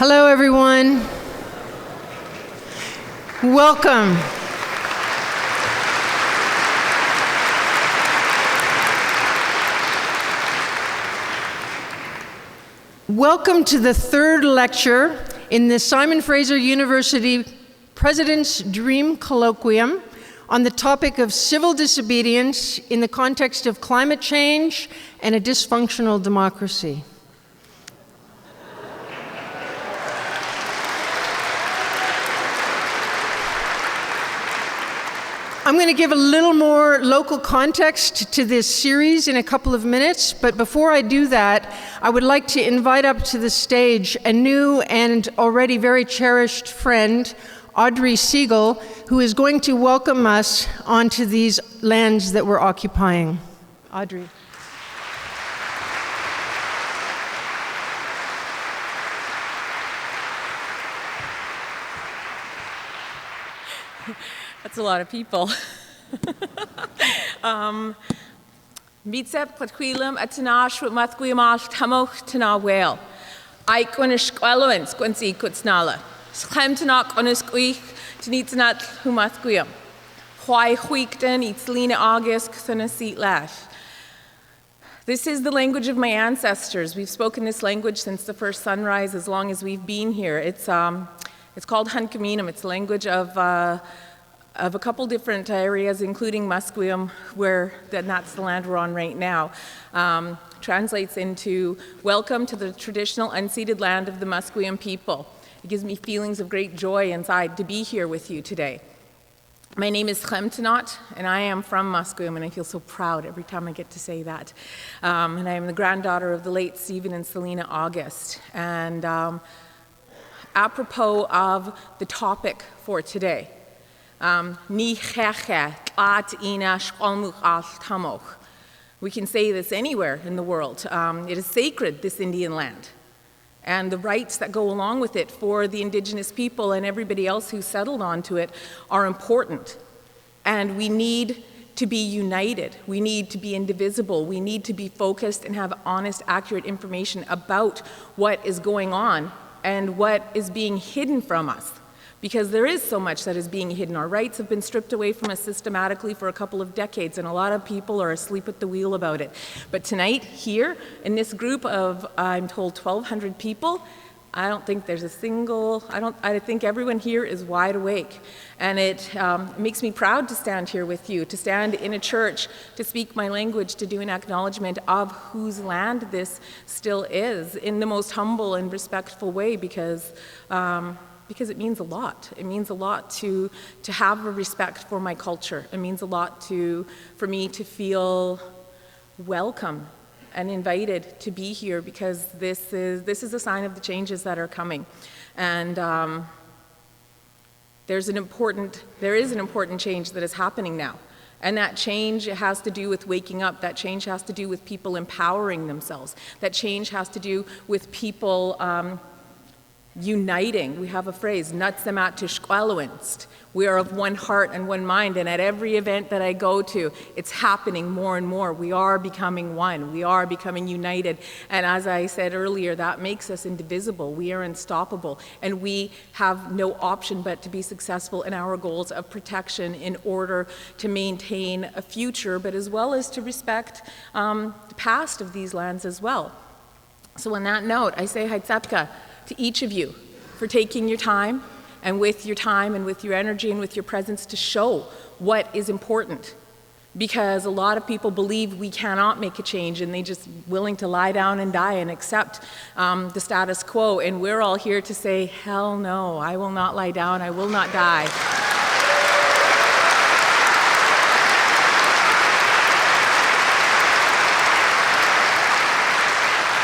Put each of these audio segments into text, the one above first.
Hello, everyone. Welcome. Welcome to the third lecture in the Simon Fraser University President's Dream Colloquium on the topic of civil disobedience in the context of climate change and a dysfunctional democracy. I'm going to give a little more local context to this series in a couple of minutes, but before I do that, I would like to invite up to the stage a new and already very cherished friend, Audrey Siegel, who is going to welcome us onto these lands that we're occupying. Audrey. That's a lot of people. Mitsep Platquilam Atanash with Mathguiamash Tamoch Tana Whale. I Quinish Quellowens, Quincy Kutsnala. Schemtanok Onisquich, Tinitanat Humathguiam. Why Huikden, Itzlina August, Thanasit Lash. This is the language of my ancestors. We've spoken this language since the first sunrise, as long as we've been here. It's called Hunkaminum. It's the language of a couple different areas, including Musqueam, where that's the land we're on right now. Translates into welcome to the traditional unceded land of the Musqueam people. It gives me feelings of great joy inside to be here with you today. My name is Chemtanot, and I am from Musqueam, and I feel so proud every time I get to say that. And I am the granddaughter of the late Stephen and Selena August. And apropos of the topic for today, we can say this anywhere in the world. It is sacred, this Indian land, and the rights that go along with it for the indigenous people and everybody else who settled onto it are important. And we need to be united. We need to be indivisible. We need to be focused and have honest, accurate information about what is going on and what is being hidden from us. Because there is so much that is being hidden. Our rights have been stripped away from us systematically for a couple of decades, and a lot of people are asleep at the wheel about it. But tonight, here, in this group of, I'm told, 1,200 people, I don't think there's a single, I think everyone here is wide awake. And it makes me proud to stand here with you, to stand in a church, to speak my language, to do an acknowledgement of whose land this still is, in the most humble and respectful way, because it means a lot. It means a lot to have a respect for my culture. It means a lot for me to feel welcome and invited to be here, because this is a sign of the changes that are coming. And there is an important change that is happening now. And that change has to do with waking up. That change has to do with people empowering themselves. That change has to do with people uniting. We have a phrase, "Nutsamat tishqualowinst." We are of one heart and one mind, and at every event that I go to, it's happening more and more. We are becoming one. We are becoming united. And as I said earlier, that makes us indivisible. We are unstoppable, and we have no option but to be successful in our goals of protection in order to maintain a future, but as well as to respect the past of these lands as well. So on that note, I say Haitsapka to each of you for taking your time and with your energy and with your presence to show what is important. Because a lot of people believe we cannot make a change, and they just willing to lie down and die and accept the status quo. And we're all here to say, hell no, I will not lie down, I will not die.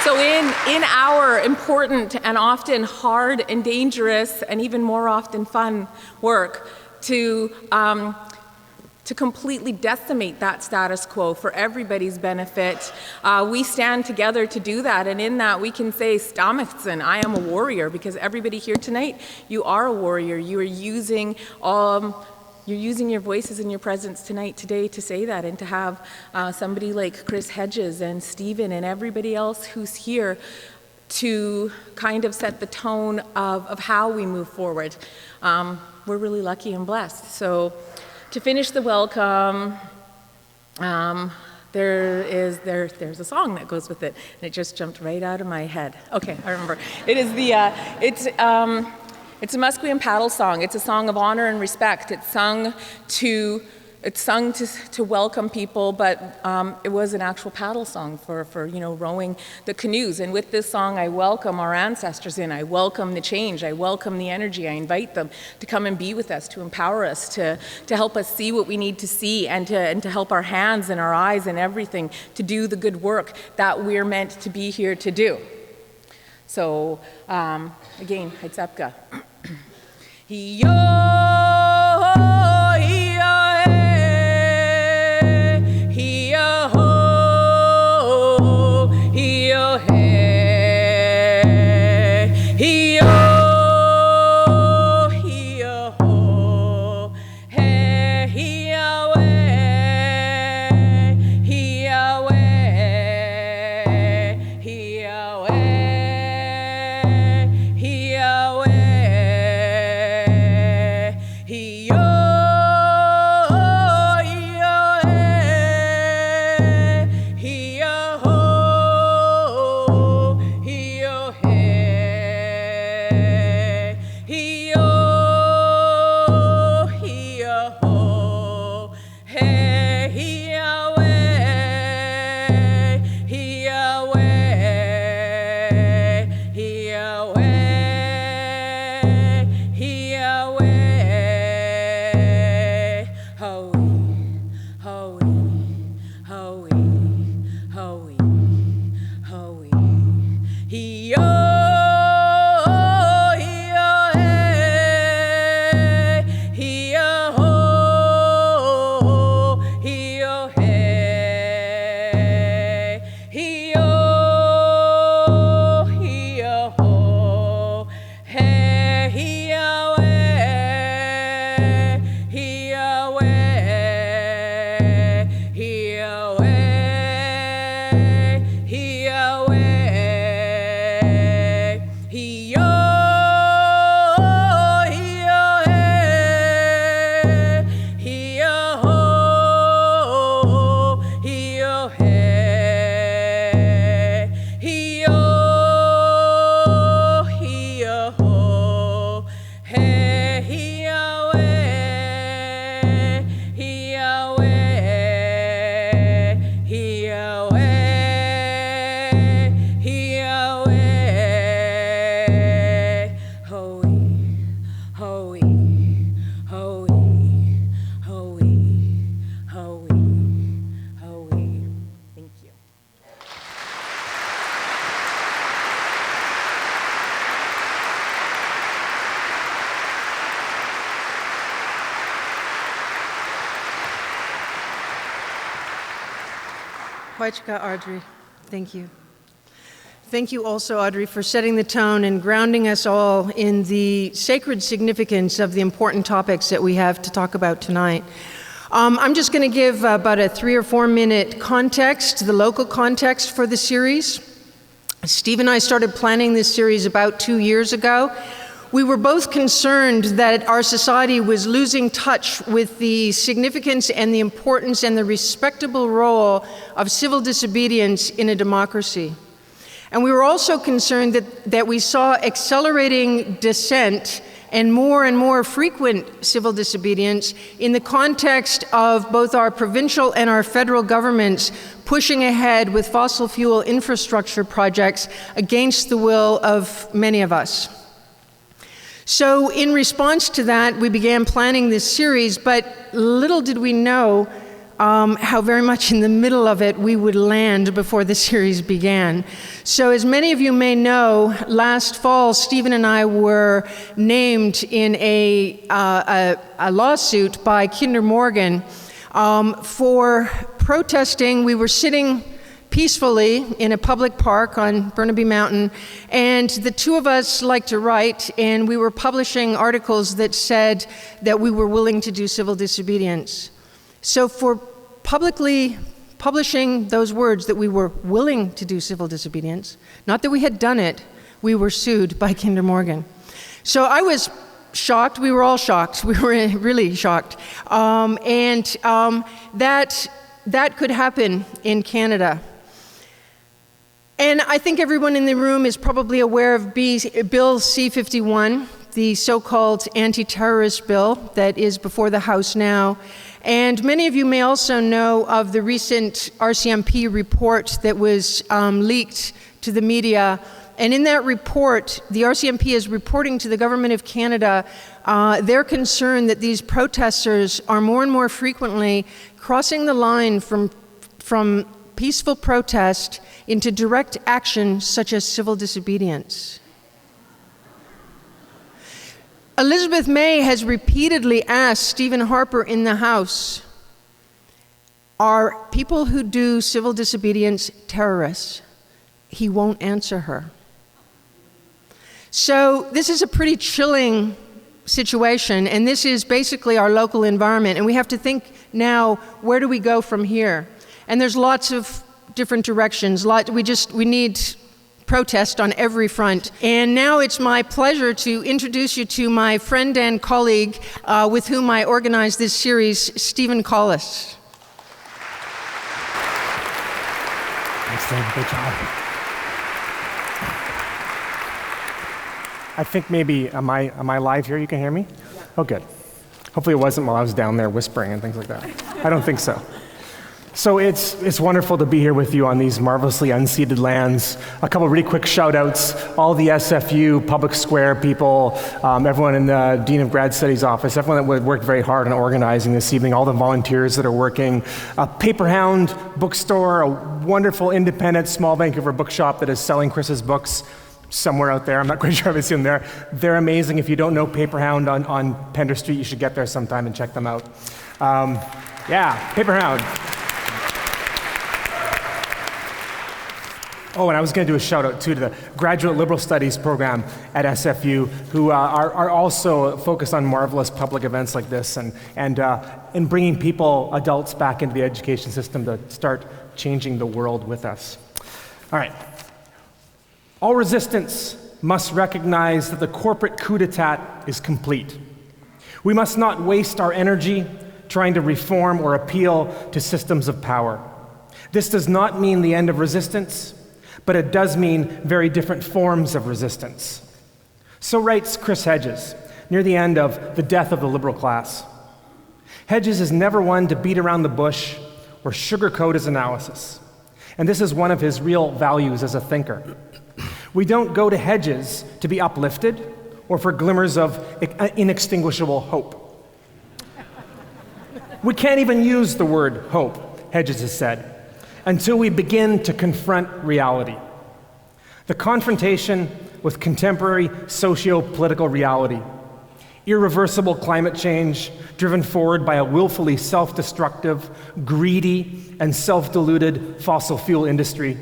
So in our important and often hard and dangerous and even more often fun work to completely decimate that status quo for everybody's benefit, we stand together to do that. And in that we can say, Stamachsen, I am a warrior, because everybody here tonight, you are a warrior. You are using You're using your voices and your presence today to say that, and to have somebody like Chris Hedges and Stephen and everybody else who's here to kind of set the tone of how we move forward. We're really lucky and blessed. So to finish the welcome, there's a song that goes with it, and it just jumped right out of my head. Okay, I remember. It is it's a Musqueam paddle song. It's a song of honor and respect. It's sung to welcome people, but it was an actual paddle song for rowing the canoes. And with this song, I welcome our ancestors in. I welcome the change. I welcome the energy. I invite them to come and be with us, to empower us, to help us see what we need to see, and to help our hands and our eyes and everything to do the good work that we're meant to be here to do. So again, Haitsepka. Hiyo, hiyo, hiyo, hiyo, hiyo, Waichka, Audrey. Thank you. Thank you also, Audrey, for setting the tone and grounding us all in the sacred significance of the important topics that we have to talk about tonight. I'm just going to give about a 3 or 4 minute context, the local context for the series. Steve and I started planning this series about 2 years ago. We were both concerned that our society was losing touch with the significance and the importance and the respectable role of civil disobedience in a democracy. And we were also concerned that we saw accelerating dissent and more frequent civil disobedience in the context of both our provincial and our federal governments pushing ahead with fossil fuel infrastructure projects against the will of many of us. So in response to that, we began planning this series, but little did we know how very much in the middle of it we would land before the series began. So as many of you may know, last fall, Stephen and I were named in a lawsuit by Kinder Morgan for protesting. We were sitting peacefully in a public park on Burnaby Mountain, and the two of us like to write, and we were publishing articles that said that we were willing to do civil disobedience. So for publicly publishing those words that we were willing to do civil disobedience, not that we had done it, we were sued by Kinder Morgan. So I was shocked. We were all shocked. We were really shocked. That could happen in Canada. And I think everyone in the room is probably aware of Bill C-51, the so-called anti-terrorist bill that is before the House now. And many of you may also know of the recent RCMP report that was leaked to the media. And in that report, the RCMP is reporting to the Government of Canada their concern that these protesters are more and more frequently crossing the line from peaceful protest into direct action such as civil disobedience. Elizabeth May has repeatedly asked Stephen Harper in the House, are people who do civil disobedience terrorists? He won't answer her. So this is a pretty chilling situation, and this is basically our local environment, and we have to think now, where do we go from here? And there's lots of different directions. We need protest on every front. And now it's my pleasure to introduce you to my friend and colleague with whom I organized this series, Stephen Collis. Thanks, Dave. Great job. I think maybe, am I live here? You can hear me? Yeah. Oh, good. Hopefully it wasn't while I was down there whispering and things like that. I don't think so. So it's wonderful to be here with you on these marvelously unceded lands. A couple really quick shout outs. All the SFU, Public Square people, everyone in the Dean of Grad Studies office, everyone that worked very hard on organizing this evening, all the volunteers that are working. Paperhound bookstore, a wonderful independent small Vancouver bookshop that is selling Chris's books somewhere out there. I'm not quite sure if it's in there. They're amazing. If you don't know Paperhound on Pender Street, you should get there sometime and check them out. Yeah, Paperhound. Oh, and I was going to do a shout out too to the Graduate Liberal Studies program at SFU, who are also focused on marvelous public events like this and in bringing people, adults, back into the education system to start changing the world with us. All right. All resistance must recognize that the corporate coup d'etat is complete. We must not waste our energy trying to reform or appeal to systems of power. This does not mean the end of resistance, but it does mean very different forms of resistance. So writes Chris Hedges, near the end of The Death of the Liberal Class. Hedges is never one to beat around the bush or sugarcoat his analysis. And this is one of his real values as a thinker. We don't go to Hedges to be uplifted or for glimmers of inextinguishable hope. We can't even use the word hope, Hedges has said, until we begin to confront reality. The confrontation with contemporary socio-political reality, irreversible climate change driven forward by a willfully self-destructive, greedy, and self-deluded fossil fuel industry,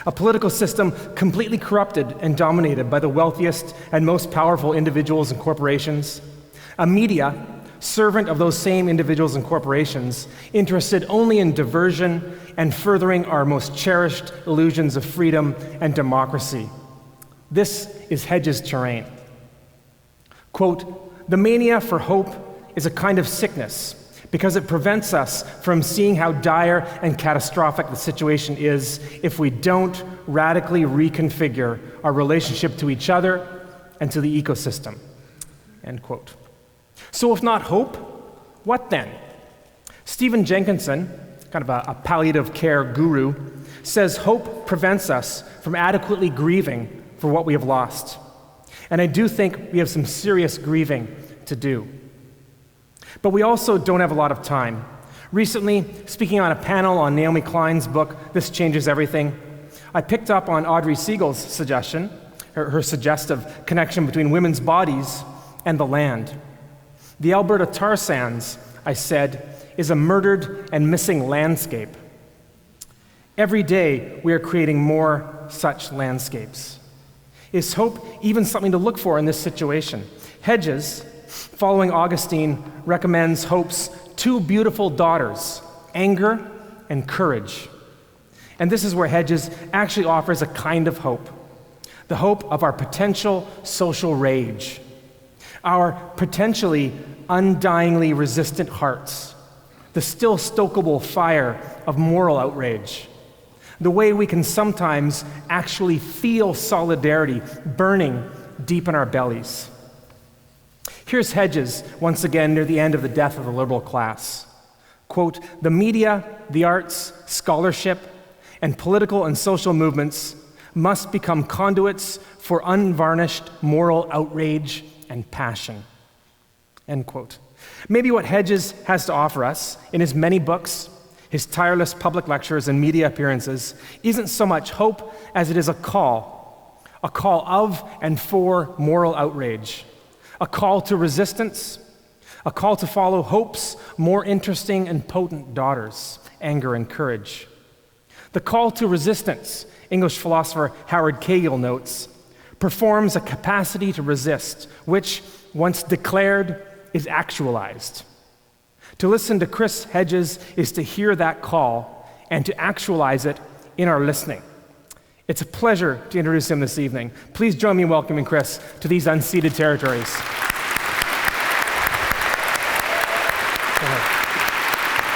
a political system completely corrupted and dominated by the wealthiest and most powerful individuals and corporations, a media servant of those same individuals and corporations, interested only in diversion and furthering our most cherished illusions of freedom and democracy. This is Hedges' terrain. Quote, "The mania for hope is a kind of sickness because it prevents us from seeing how dire and catastrophic the situation is if we don't radically reconfigure our relationship to each other and to the ecosystem." End quote. So if not hope, what then? Stephen Jenkinson, kind of a palliative care guru, says hope prevents us from adequately grieving for what we have lost. And I do think we have some serious grieving to do. But we also don't have a lot of time. Recently, speaking on a panel on Naomi Klein's book, This Changes Everything, I picked up on Audrey Siegel's suggestion, her suggestive connection between women's bodies and the land. The Alberta tar sands, I said, is a murdered and missing landscape. Every day, we are creating more such landscapes. Is hope even something to look for in this situation? Hedges, following Augustine, recommends hope's two beautiful daughters, anger and courage. And this is where Hedges actually offers a kind of hope, the hope of our potential social rage, our potentially undyingly resistant hearts, the still stokable fire of moral outrage, the way we can sometimes actually feel solidarity burning deep in our bellies. Here's Hedges, once again near the end of the death of the liberal class. Quote, "The media, the arts, scholarship, and political and social movements must become conduits for unvarnished moral outrage and passion." End quote. Maybe what Hedges has to offer us in his many books, his tireless public lectures and media appearances, isn't so much hope as it is a call of and for moral outrage, a call to resistance, a call to follow hope's more interesting and potent daughters, anger and courage. The call to resistance, English philosopher Howard Cahill notes, performs a capacity to resist, which, once declared, is actualized. To listen to Chris Hedges is to hear that call and to actualize it in our listening. It's a pleasure to introduce him this evening. Please join me in welcoming Chris to these unceded territories.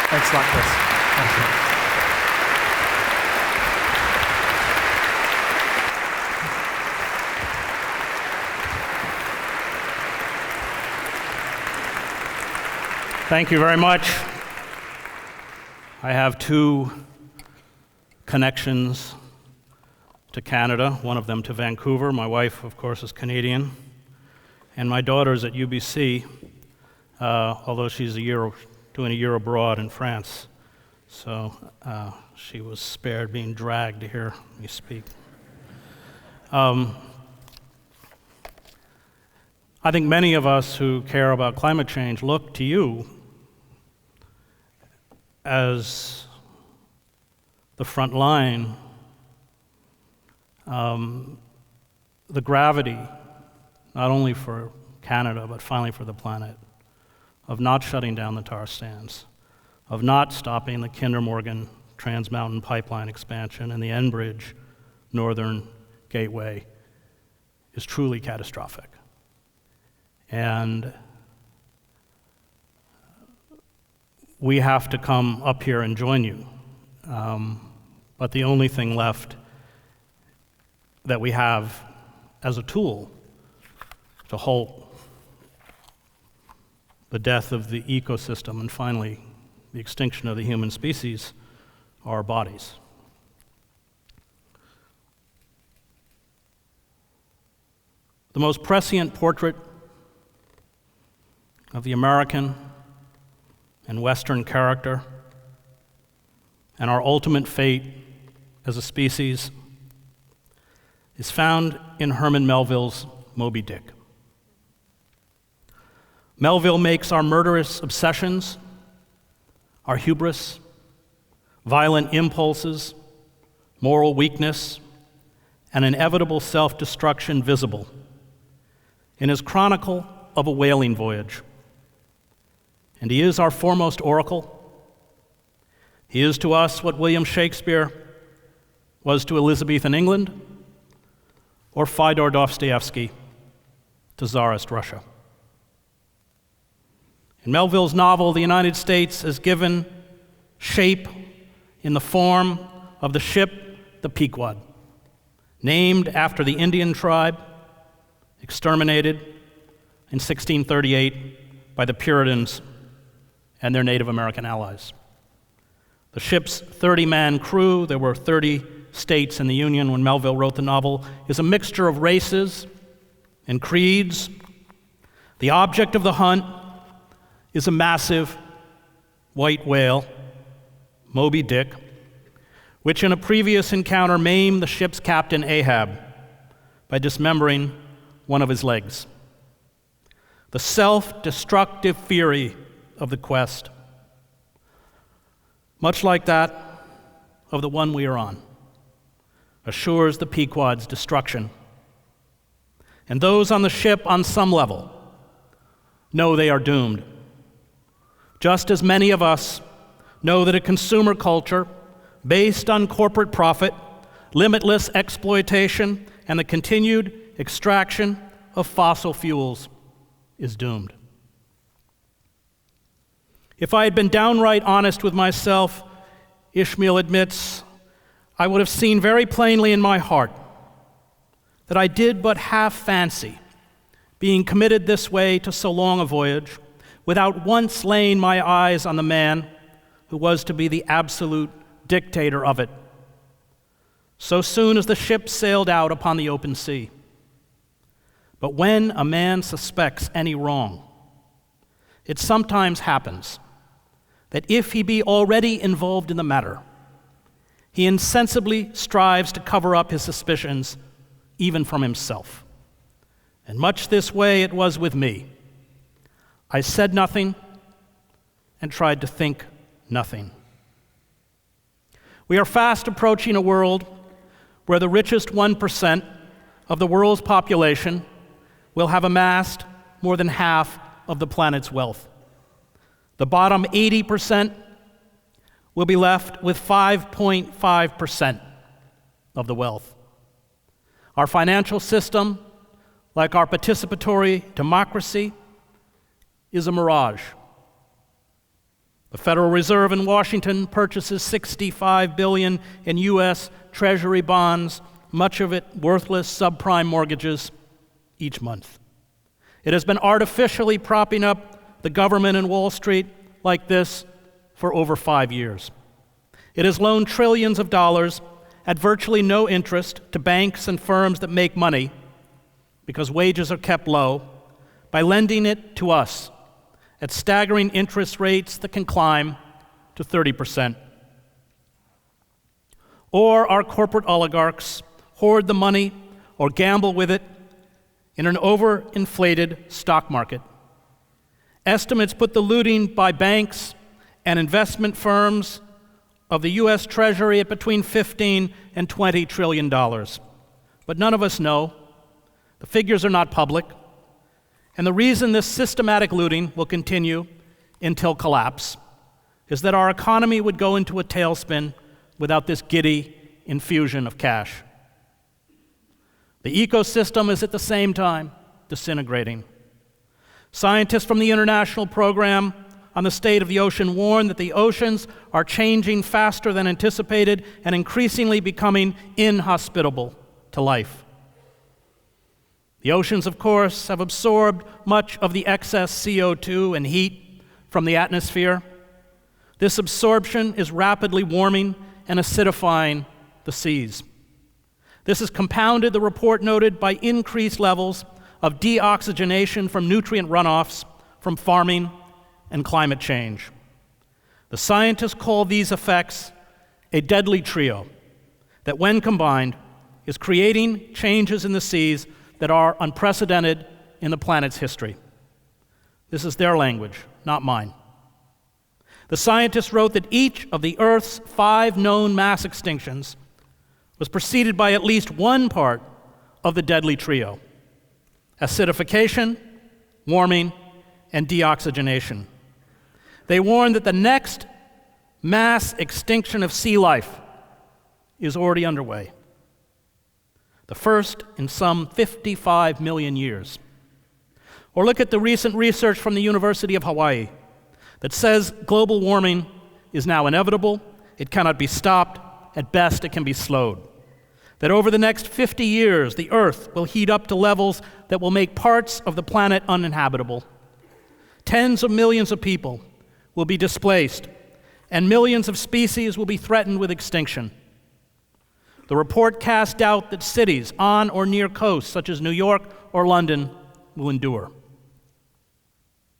Thanks a lot, Chris. Thanks. Thank you very much. I have two connections to Canada, one of them to Vancouver. My wife, of course, is Canadian, and my daughter's at UBC, although she's doing a year abroad in France. So she was spared being dragged to hear me speak. I think many of us who care about climate change look to you as the front line, the gravity, not only for Canada, but finally for the planet, of not shutting down the tar sands, of not stopping the Kinder Morgan Trans Mountain Pipeline expansion and the Enbridge Northern Gateway is truly catastrophic. And we have to come up here and join you. But the only thing left that we have as a tool to halt the death of the ecosystem and finally the extinction of the human species are our bodies. The most prescient portrait of the American and Western character and our ultimate fate as a species is found in Herman Melville's Moby Dick. Melville makes our murderous obsessions, our hubris, violent impulses, moral weakness, and inevitable self-destruction visible in his chronicle of a whaling voyage. And he is our foremost oracle. He is to us what William Shakespeare was to Elizabethan England, or Fyodor Dostoevsky to Tsarist Russia. In Melville's novel, the United States is given shape in the form of the ship, the Pequod, named after the Indian tribe exterminated in 1638 by the Puritans and their Native American allies. The ship's 30-man crew, there were 30 states in the Union when Melville wrote the novel, is a mixture of races and creeds. The object of the hunt is a massive white whale, Moby Dick, which in a previous encounter maimed the ship's captain Ahab by dismembering one of his legs. The self-destructive fury of the quest, much like that of the one we are on, assures the Pequod's destruction. And those on the ship, on some level, know they are doomed, just as many of us know that a consumer culture based on corporate profit, limitless exploitation, and the continued extraction of fossil fuels is doomed. If I had been downright honest with myself, Ishmael admits, I would have seen very plainly in my heart that I did but half fancy being committed this way to so long a voyage without once laying my eyes on the man who was to be the absolute dictator of it, so soon as the ship sailed out upon the open sea. But when a man suspects any wrong, it sometimes happens that if he be already involved in the matter, he insensibly strives to cover up his suspicions even from himself. And much this way it was with me. I said nothing and tried to think nothing. We are fast approaching a world where the richest 1% of the world's population will have amassed more than half of the planet's wealth. The bottom 80% will be left with 5.5% of the wealth. Our financial system, like our participatory democracy, is a mirage. The Federal Reserve in Washington purchases $65 billion in U.S. Treasury bonds, much of it worthless subprime mortgages, each month. It has been artificially propping up the government and Wall Street like this for over 5 years. It has loaned trillions of dollars at virtually no interest to banks and firms that make money because wages are kept low by lending it to us at staggering interest rates that can climb to 30%. Or our corporate oligarchs hoard the money or gamble with it in an overinflated stock market. Estimates put the looting by banks and investment firms of the U.S. Treasury at between $15 and $20 trillion. But none of us know. The figures are not public. And the reason this systematic looting will continue until collapse is that our economy would go into a tailspin without this giddy infusion of cash. The ecosystem is at the same time disintegrating. Scientists from the International Program on the State of the Ocean warn that the oceans are changing faster than anticipated and increasingly becoming inhospitable to life. The oceans, of course, have absorbed much of the excess CO2 and heat from the atmosphere. This absorption is rapidly warming and acidifying the seas. This has compounded, the report noted, by increased levels of deoxygenation from nutrient runoffs from farming and climate change. The scientists call these effects a deadly trio that, when combined, is creating changes in the seas that are unprecedented in the planet's history. This is their language, not mine. The scientists wrote that each of the Earth's 5 known mass extinctions was preceded by at least one part of the deadly trio: acidification, warming, and deoxygenation. They warn that the next mass extinction of sea life is already underway, the first in some 55 million years. Or look at the recent research from the University of Hawaii that says global warming is now inevitable, it cannot be stopped, at best it can be slowed. That over the next 50 years, the Earth will heat up to levels that will make parts of the planet uninhabitable. Tens of millions of people will be displaced, and millions of species will be threatened with extinction. The report cast doubt that cities on or near coasts, such as New York or London, will endure.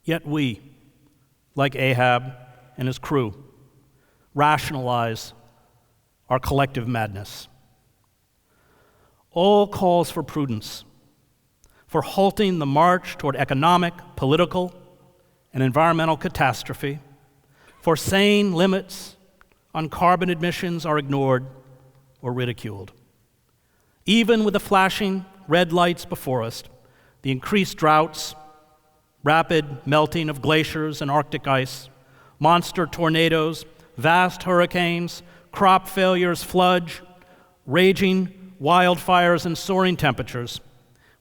Yet we, like Ahab and his crew, rationalize our collective madness. All calls for prudence, for halting the march toward economic, political, and environmental catastrophe, for sane limits on carbon emissions are ignored or ridiculed. Even with the flashing red lights before us, the increased droughts, rapid melting of glaciers and Arctic ice, monster tornadoes, vast hurricanes, crop failures, floods, raging wildfires, and soaring temperatures,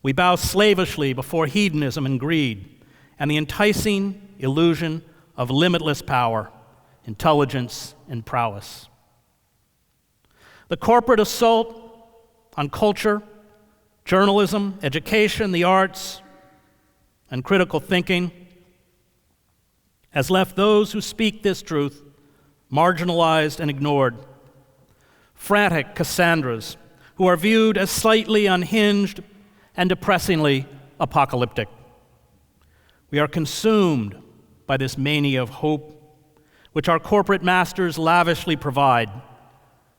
we bow slavishly before hedonism and greed and the enticing illusion of limitless power, intelligence, and prowess. The corporate assault on culture, journalism, education, the arts, and critical thinking has left those who speak this truth marginalized and ignored. Frantic Cassandras who are viewed as slightly unhinged and depressingly apocalyptic. We are consumed by this mania of hope, which our corporate masters lavishly provide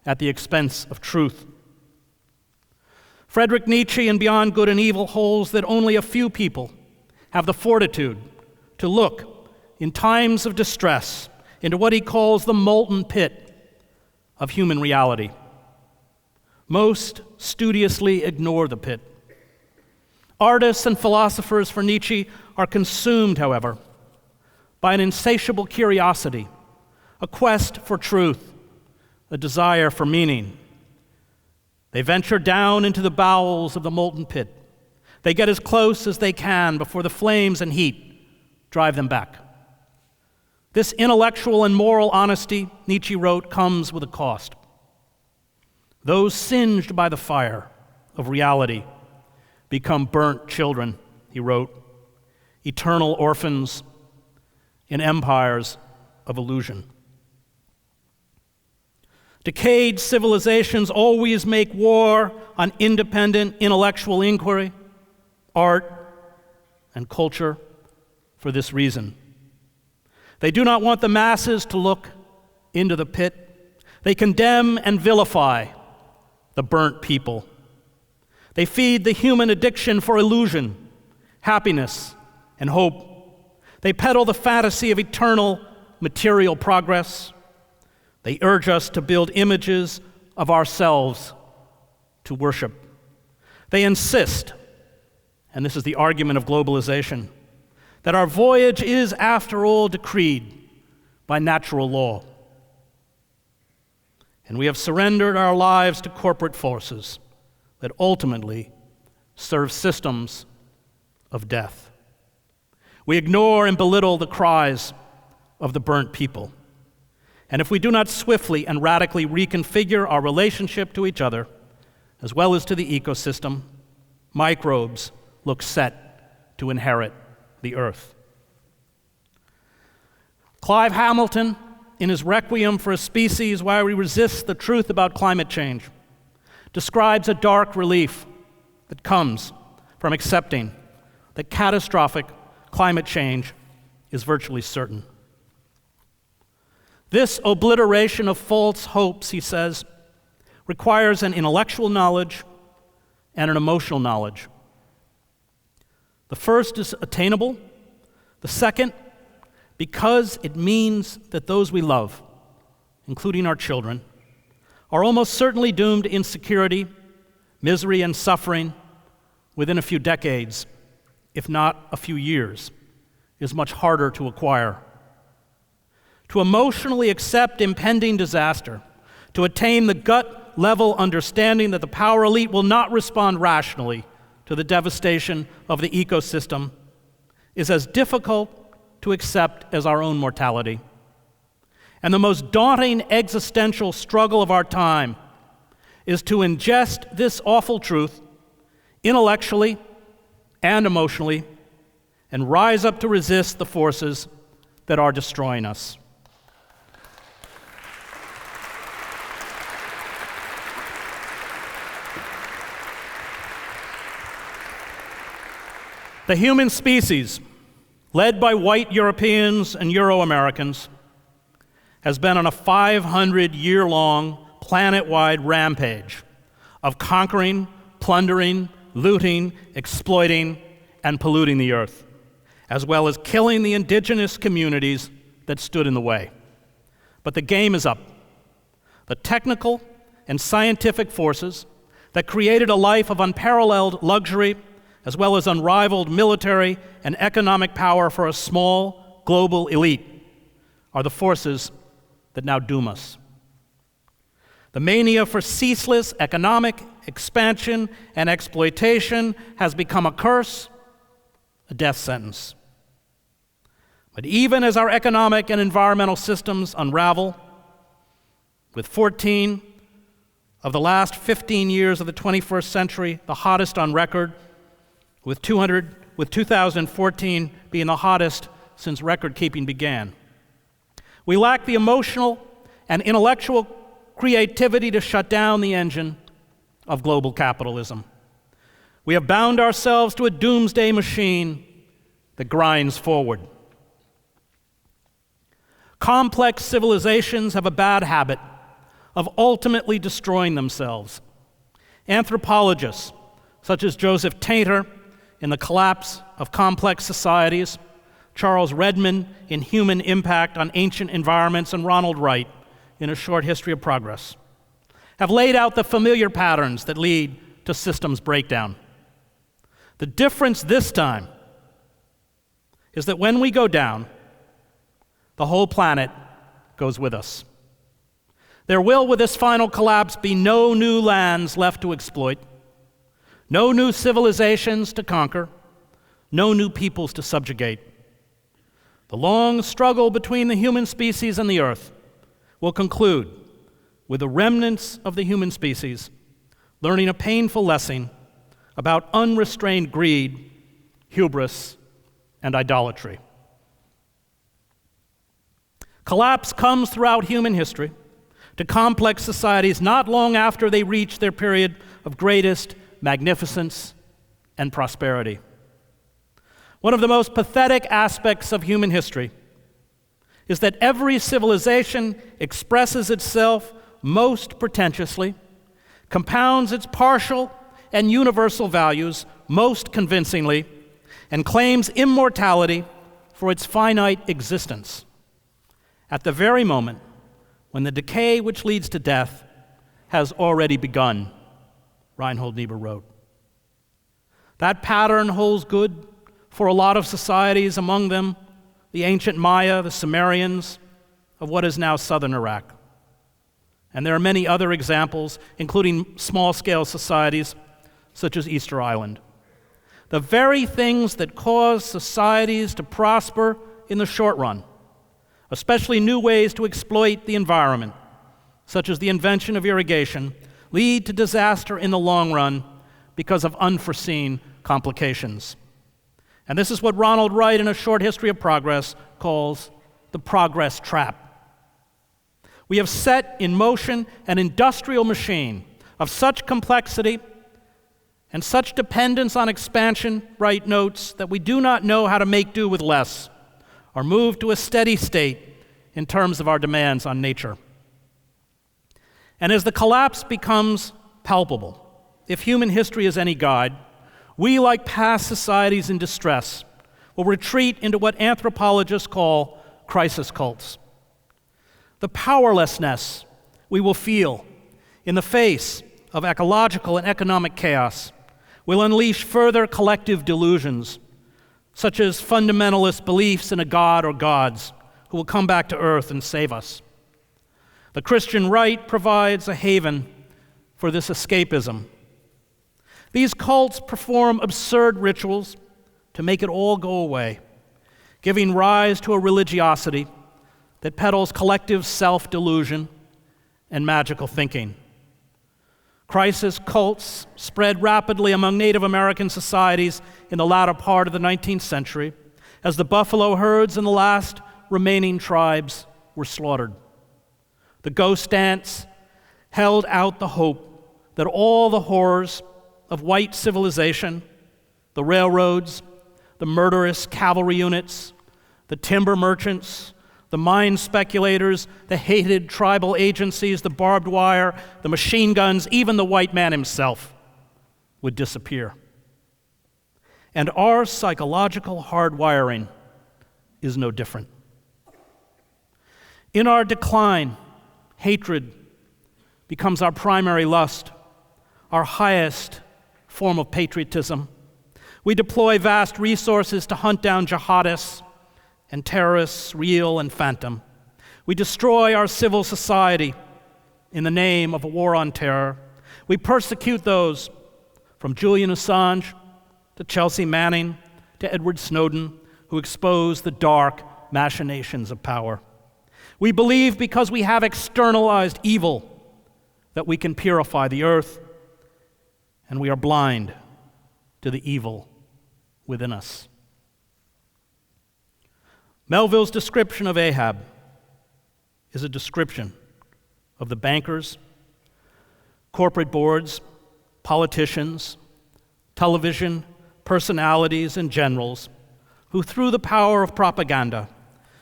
at the expense of truth. Friedrich Nietzsche in Beyond Good and Evil holds that only a few people have the fortitude to look in times of distress into what he calls the molten pit of human reality. Most studiously ignore the pit. Artists and philosophers for Nietzsche are consumed, however, by an insatiable curiosity, a quest for truth, a desire for meaning. They venture down into the bowels of the molten pit. They get as close as they can before the flames and heat drive them back. This intellectual and moral honesty, Nietzsche wrote, comes with a cost. Those singed by the fire of reality become burnt children, he wrote, eternal orphans in empires of illusion. Decayed civilizations always make war on independent intellectual inquiry, art, and culture for this reason. They do not want the masses to look into the pit. They condemn and vilify the burnt people. They feed the human addiction for illusion, happiness, and hope. They peddle the fantasy of eternal material progress. They urge us to build images of ourselves to worship. They insist, and this is the argument of globalization, that our voyage is, after all, decreed by natural law. And we have surrendered our lives to corporate forces that ultimately serve systems of death. We ignore and belittle the cries of the burnt people. And if we do not swiftly and radically reconfigure our relationship to each other, as well as to the ecosystem, microbes look set to inherit the earth. Clive Hamilton, in his Requiem for a Species, Why We Resist the Truth About Climate Change, describes a dark relief that comes from accepting that catastrophic climate change is virtually certain. This obliteration of false hopes, he says, requires an intellectual knowledge and an emotional knowledge. The first is attainable. The second, because it means that those we love, including our children, are almost certainly doomed to insecurity, misery, and suffering within a few decades, if not a few years, is much harder to acquire. To emotionally accept impending disaster, to attain the gut-level understanding that the power elite will not respond rationally to the devastation of the ecosystem, is as difficult to accept as our own mortality. And the most daunting existential struggle of our time is to ingest this awful truth intellectually and emotionally and rise up to resist the forces that are destroying us. The human species, led by white Europeans and Euro-Americans, has been on a 500-year-long planet-wide rampage of conquering, plundering, looting, exploiting, and polluting the earth, as well as killing the indigenous communities that stood in the way. But the game is up. The technical and scientific forces that created a life of unparalleled luxury, as well as unrivaled military and economic power for a small global elite, are the forces that now doom us. The mania for ceaseless economic expansion and exploitation has become a curse, a death sentence. But even as our economic and environmental systems unravel, with 14 of the last 15 years of the 21st century the hottest on record, with 2014 being the hottest since record-keeping began, we lack the emotional and intellectual creativity to shut down the engine of global capitalism. We have bound ourselves to a doomsday machine that grinds forward. Complex civilizations have a bad habit of ultimately destroying themselves. Anthropologists, such as Joseph Tainter in The Collapse of Complex Societies, Charles Redmond in Human Impact on Ancient Environments, and Ronald Wright in A Short History of Progress, have laid out the familiar patterns that lead to systems breakdown. The difference this time is that when we go down, the whole planet goes with us. There will, with this final collapse, be no new lands left to exploit, no new civilizations to conquer, no new peoples to subjugate. The long struggle between the human species and the earth will conclude with the remnants of the human species learning a painful lesson about unrestrained greed, hubris, and idolatry. Collapse comes throughout human history to complex societies not long after they reach their period of greatest magnificence and prosperity. One of the most pathetic aspects of human history is that every civilization expresses itself most pretentiously, compounds its partial and universal values most convincingly, and claims immortality for its finite existence, at the very moment when the decay which leads to death has already begun, Reinhold Niebuhr wrote. That pattern holds good for a lot of societies, among them the ancient Maya, the Sumerians, of what is now southern Iraq. And there are many other examples, including small-scale societies such as Easter Island. The very things that cause societies to prosper in the short run, especially new ways to exploit the environment, such as the invention of irrigation, lead to disaster in the long run because of unforeseen complications. And this is what Ronald Wright in A Short History of Progress calls the progress trap. We have set in motion an industrial machine of such complexity and such dependence on expansion, Wright notes, that we do not know how to make do with less or move to a steady state in terms of our demands on nature. And as the collapse becomes palpable, if human history is any guide, we, like past societies in distress, will retreat into what anthropologists call crisis cults. The powerlessness we will feel in the face of ecological and economic chaos will unleash further collective delusions, such as fundamentalist beliefs in a god or gods who will come back to earth and save us. The Christian right provides a haven for this escapism. These cults perform absurd rituals to make it all go away, giving rise to a religiosity that peddles collective self-delusion and magical thinking. Crisis cults spread rapidly among Native American societies in the latter part of the 19th century as the buffalo herds and the last remaining tribes were slaughtered. The ghost dance held out the hope that all the horrors of white civilization, the railroads, the murderous cavalry units, the timber merchants, the mine speculators, the hated tribal agencies, the barbed wire, the machine guns, even the white man himself would disappear. And our psychological hardwiring is no different. In our decline, hatred becomes our primary lust, our highest form of patriotism. We deploy vast resources to hunt down jihadists and terrorists, real and phantom. We destroy our civil society in the name of a war on terror. We persecute those from Julian Assange to Chelsea Manning to Edward Snowden who expose the dark machinations of power. We believe because we have externalized evil that we can purify the earth, and we are blind to the evil within us. Melville's description of Ahab is a description of the bankers, corporate boards, politicians, television personalities, and generals who, through the power of propaganda,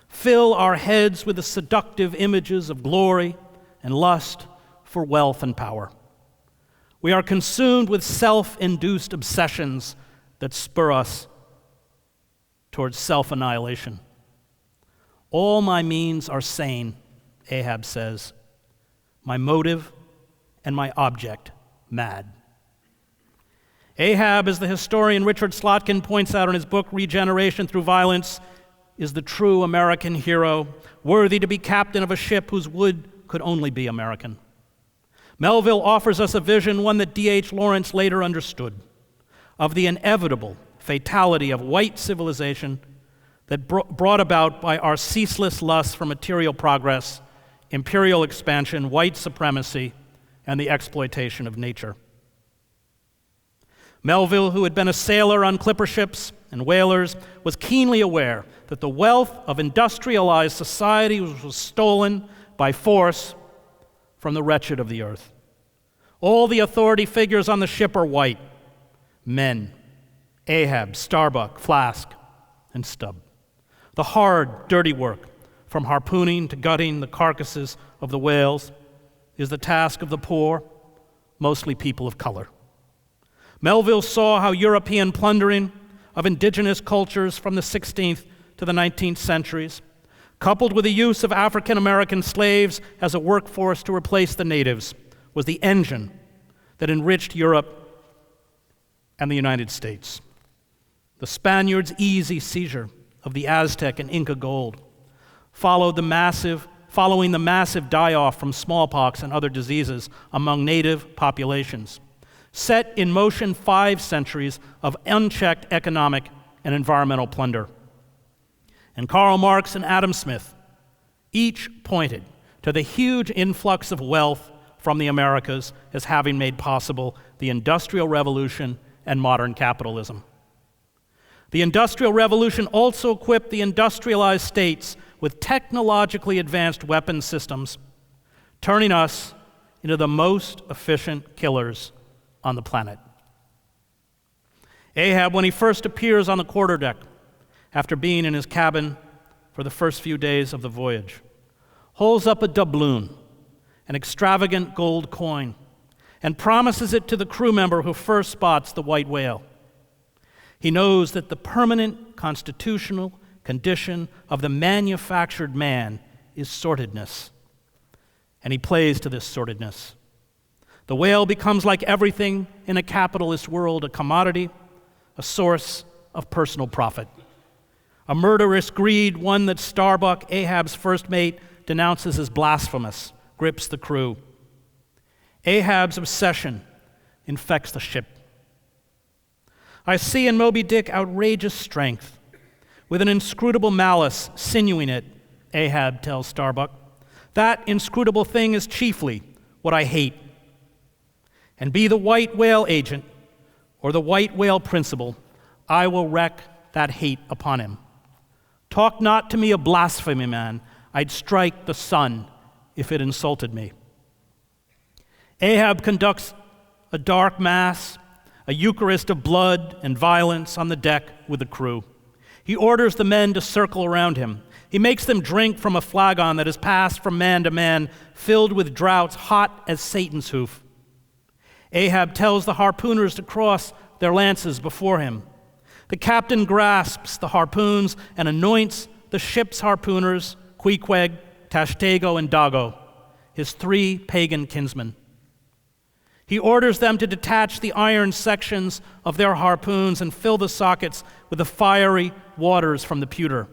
fill our heads with the seductive images of glory and lust for wealth and power. We are consumed with self-induced obsessions that spur us towards self-annihilation. All my means are sane, Ahab says, my motive and my object mad. Ahab, as the historian Richard Slotkin points out in his book Regeneration Through Violence, is the true American hero, worthy to be captain of a ship whose wood could only be American. Melville offers us a vision, one that D.H. Lawrence later understood, of the inevitable fatality of white civilization that brought about by our ceaseless lust for material progress, imperial expansion, white supremacy, and the exploitation of nature. Melville, who had been a sailor on clipper ships and whalers, was keenly aware that the wealth of industrialized society was stolen by force from the wretched of the earth. All the authority figures on the ship are white men: Ahab, Starbuck, Flask, and Stubb. The hard, dirty work, from harpooning to gutting the carcasses of the whales, is the task of the poor, mostly people of color. Melville saw how European plundering of indigenous cultures from the 16th to the 19th centuries, coupled with the use of African American slaves as a workforce to replace the natives, was the engine that enriched Europe and the United States. The Spaniards' easy seizure of the Aztec and Inca gold following the massive die-off from smallpox and other diseases among native populations, set in motion 5 centuries of unchecked economic and environmental plunder. And Karl Marx and Adam Smith each pointed to the huge influx of wealth from the Americas as having made possible the Industrial Revolution and modern capitalism. The Industrial Revolution also equipped the industrialized states with technologically advanced weapon systems, turning us into the most efficient killers on the planet. Ahab, when he first appears on the quarterdeck, after being in his cabin for the first few days of the voyage, holds up a doubloon, an extravagant gold coin, and promises it to the crew member who first spots the white whale. He knows that the permanent constitutional condition of the manufactured man is sordidness, and he plays to this sordidness. The whale becomes, like everything in a capitalist world, a commodity, a source of personal profit. A murderous greed, one that Starbuck, Ahab's first mate, denounces as blasphemous, grips the crew. Ahab's obsession infects the ship. I see in Moby Dick outrageous strength, with an inscrutable malice sinewing it, Ahab tells Starbuck. That inscrutable thing is chiefly what I hate. And be the white whale agent or the white whale principal, I will wreak that hate upon him. Talk not to me of blasphemy, man. I'd strike the sun if it insulted me. Ahab conducts a dark mass, a Eucharist of blood and violence on the deck with the crew. He orders the men to circle around him. He makes them drink from a flagon that is passed from man to man, filled with draughts hot as Satan's hoof. Ahab tells the harpooners to cross their lances before him. The captain grasps the harpoons and anoints the ship's harpooners, Queequeg, Tashtego, and Dago, his 3 pagan kinsmen. He orders them to detach the iron sections of their harpoons and fill the sockets with the fiery waters from the pewter.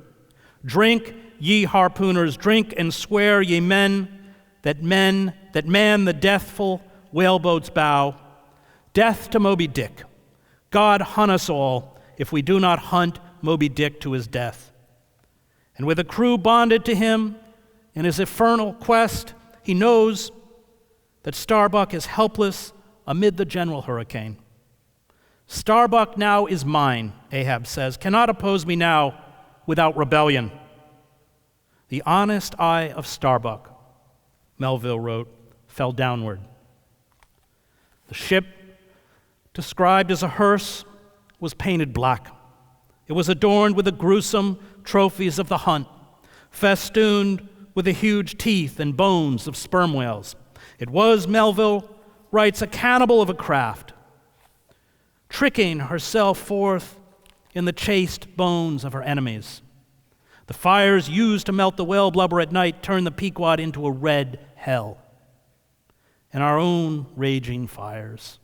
Drink ye harpooners, drink and swear, ye men that man the deathful whaleboat's bow. Death to Moby Dick. God hunt us all if we do not hunt Moby Dick to his death. And with a crew bonded to him in his infernal quest, he knows that Starbuck is helpless amid the general hurricane. Starbuck now is mine, Ahab says, cannot oppose me now without rebellion. The honest eye of Starbuck, Melville wrote, fell downward. The ship, described as a hearse, was painted black. It was adorned with the gruesome trophies of the hunt, festooned with the huge teeth and bones of sperm whales. It was, Melville writes, a cannibal of a craft, tricking herself forth in the chaste bones of her enemies. The fires used to melt the whale blubber at night turned the Pequod into a red hell. And our own raging fires,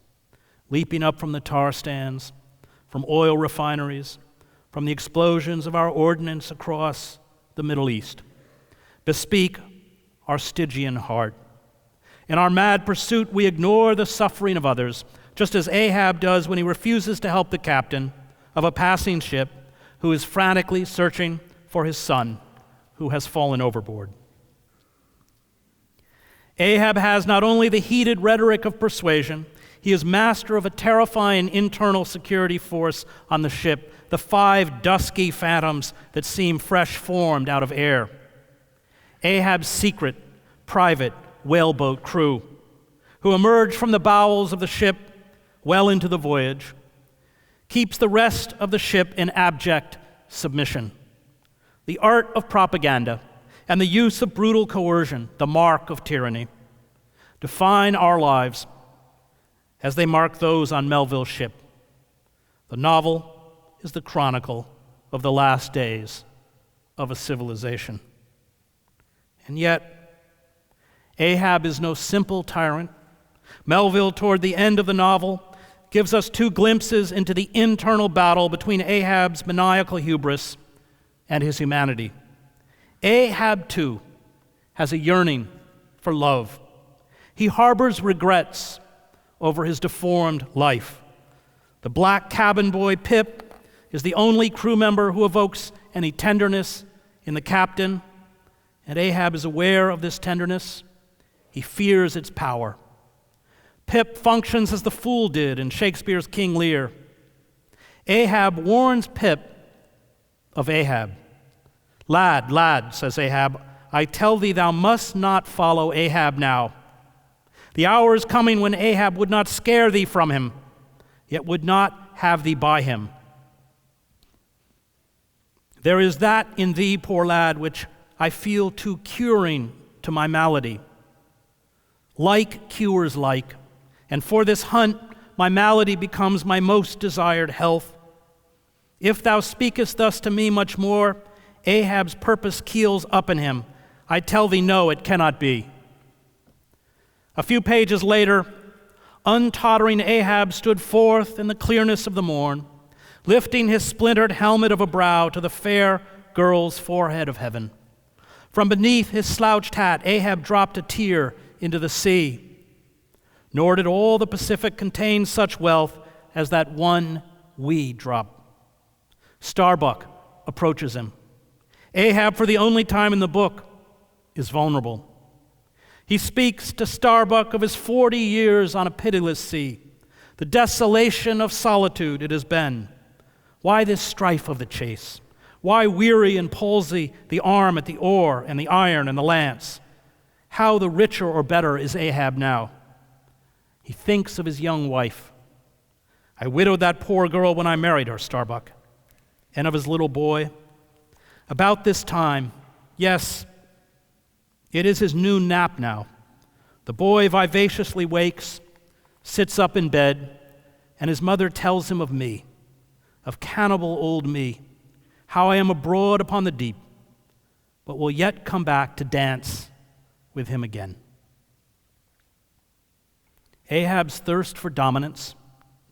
leaping up from the tar stands, from oil refineries, from the explosions of our ordnance across the Middle East, bespeak our Stygian heart. In our mad pursuit, we ignore the suffering of others, just as Ahab does when he refuses to help the captain of a passing ship who is frantically searching for his son who has fallen overboard. Ahab has not only the heated rhetoric of persuasion, he is master of a terrifying internal security force on the ship, the 5 dusky phantoms that seem fresh formed out of air. Ahab's secret, private whaleboat crew, who emerge from the bowels of the ship well into the voyage, keeps the rest of the ship in abject submission. The art of propaganda and the use of brutal coercion, the mark of tyranny, define our lives as they mark those on Melville's ship. The novel is the chronicle of the last days of a civilization. And yet, Ahab is no simple tyrant. Melville, toward the end of the novel, gives us 2 glimpses into the internal battle between Ahab's maniacal hubris and his humanity. Ahab, too, has a yearning for love. He harbors regrets over his deformed life. The black cabin boy, Pip, is the only crew member who evokes any tenderness in the captain, and Ahab is aware of this tenderness. He fears its power. Pip functions as the fool did in Shakespeare's King Lear. Ahab warns Pip of Ahab. Lad, lad, says Ahab, I tell thee thou must not follow Ahab now. The hour is coming when Ahab would not scare thee from him, yet would not have thee by him. There is that in thee, poor lad, which I feel too curing to my malady. Like cures like, and for this hunt my malady becomes my most desired health. If thou speakest thus to me much more, Ahab's purpose keels up in him. I tell thee, no, it cannot be. A few pages later, untottering Ahab stood forth in the clearness of the morn, lifting his splintered helmet of a brow to the fair girl's forehead of heaven. From beneath his slouched hat, Ahab dropped a tear into the sea. Nor did all the Pacific contain such wealth as that one wee drop. Starbuck approaches him. Ahab, for the only time in the book, is vulnerable. He speaks to Starbuck of his 40 years on a pitiless sea, the desolation of solitude it has been. Why this strife of the chase? Why weary and palsy the arm at the oar and the iron and the lance? How the richer or better is Ahab now? He thinks of his young wife. I widowed that poor girl when I married her, Starbuck, and of his little boy. About this time, yes, it is his noon nap now. The boy vivaciously wakes, sits up in bed, and his mother tells him of me, of cannibal old me, how I am abroad upon the deep, but will yet come back to dance with him again. Ahab's thirst for dominance,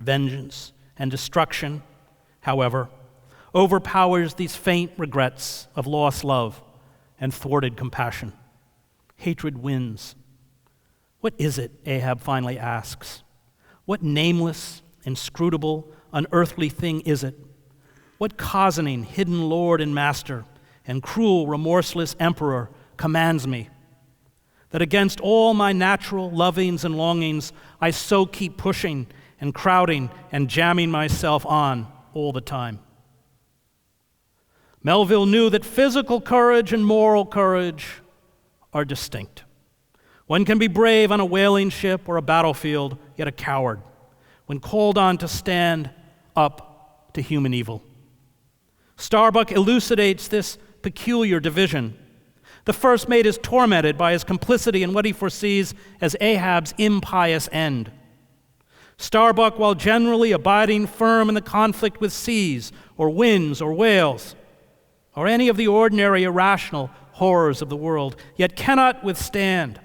vengeance, and destruction, however, overpowers these faint regrets of lost love and thwarted compassion. Hatred wins. What is it, Ahab finally asks? What nameless, inscrutable, unearthly thing is it? What cozening, hidden lord and master, and cruel, remorseless emperor commands me, that against all my natural lovings and longings, I so keep pushing and crowding and jamming myself on all the time? Melville knew that physical courage and moral courage are distinct. One can be brave on a whaling ship or a battlefield, yet a coward when called on to stand up to human evil. Starbuck elucidates this peculiar division. The first mate is tormented by his complicity in what he foresees as Ahab's impious end. Starbuck, while generally abiding firm in the conflict with seas or winds or whales, or any of the ordinary irrational horrors of the world, yet cannot withstand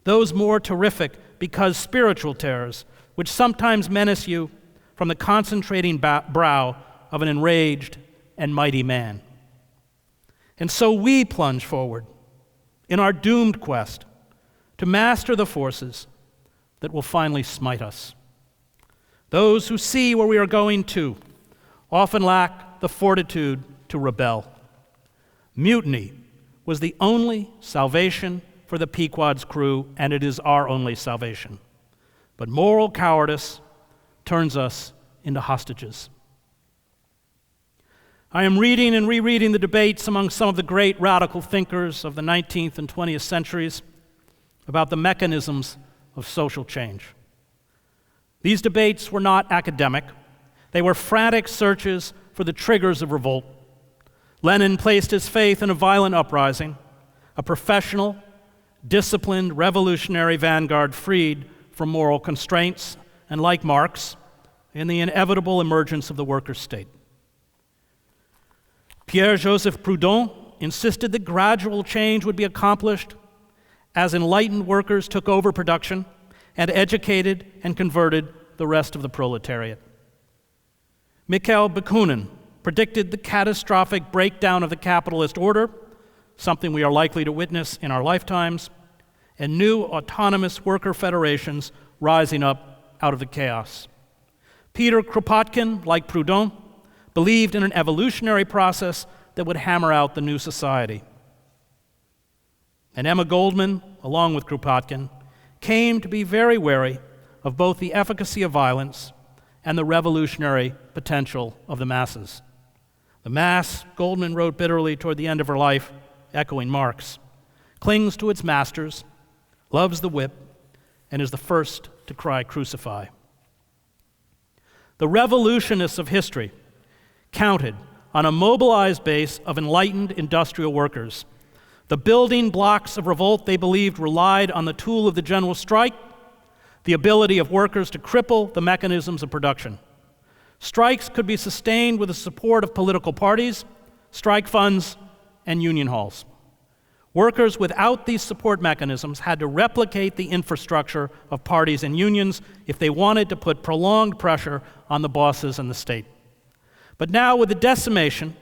those more terrific because spiritual terrors, which sometimes menace you from the concentrating brow of an enraged and mighty man. And so we plunge forward in our doomed quest to master the forces that will finally smite us. Those who see where we are going to often lack the fortitude to rebel. Mutiny was the only salvation for the Pequod's crew, and it is our only salvation. But moral cowardice turns us into hostages. I am reading and rereading the debates among some of the great radical thinkers of the 19th and 20th centuries about the mechanisms of social change. These debates were not academic. They were frantic searches for the triggers of revolt. Lenin placed his faith in a violent uprising, a professional, disciplined, revolutionary vanguard freed from moral constraints, and like Marx, in the inevitable emergence of the worker state. Pierre-Joseph Proudhon insisted that gradual change would be accomplished as enlightened workers took over production and educated and converted the rest of the proletariat. Mikhail Bakunin predicted the catastrophic breakdown of the capitalist order, something we are likely to witness in our lifetimes, and new autonomous worker federations rising up out of the chaos. Peter Kropotkin, like Proudhon, believed in an evolutionary process that would hammer out the new society. And Emma Goldman, along with Kropotkin, came to be very wary of both the efficacy of violence and the revolutionary potential of the masses. The mass, Goldman wrote bitterly toward the end of her life, echoing Marx, clings to its masters, loves the whip, and is the first to cry, "Crucify." The revolutionists of history counted on a mobilized base of enlightened industrial workers. The building blocks of revolt, they believed, relied on the tool of the general strike, the ability of workers to cripple the mechanisms of production. Strikes could be sustained with the support of political parties, strike funds, and union halls. Workers without these support mechanisms had to replicate the infrastructure of parties and unions if they wanted to put prolonged pressure on the bosses and the state. But now, with the decimation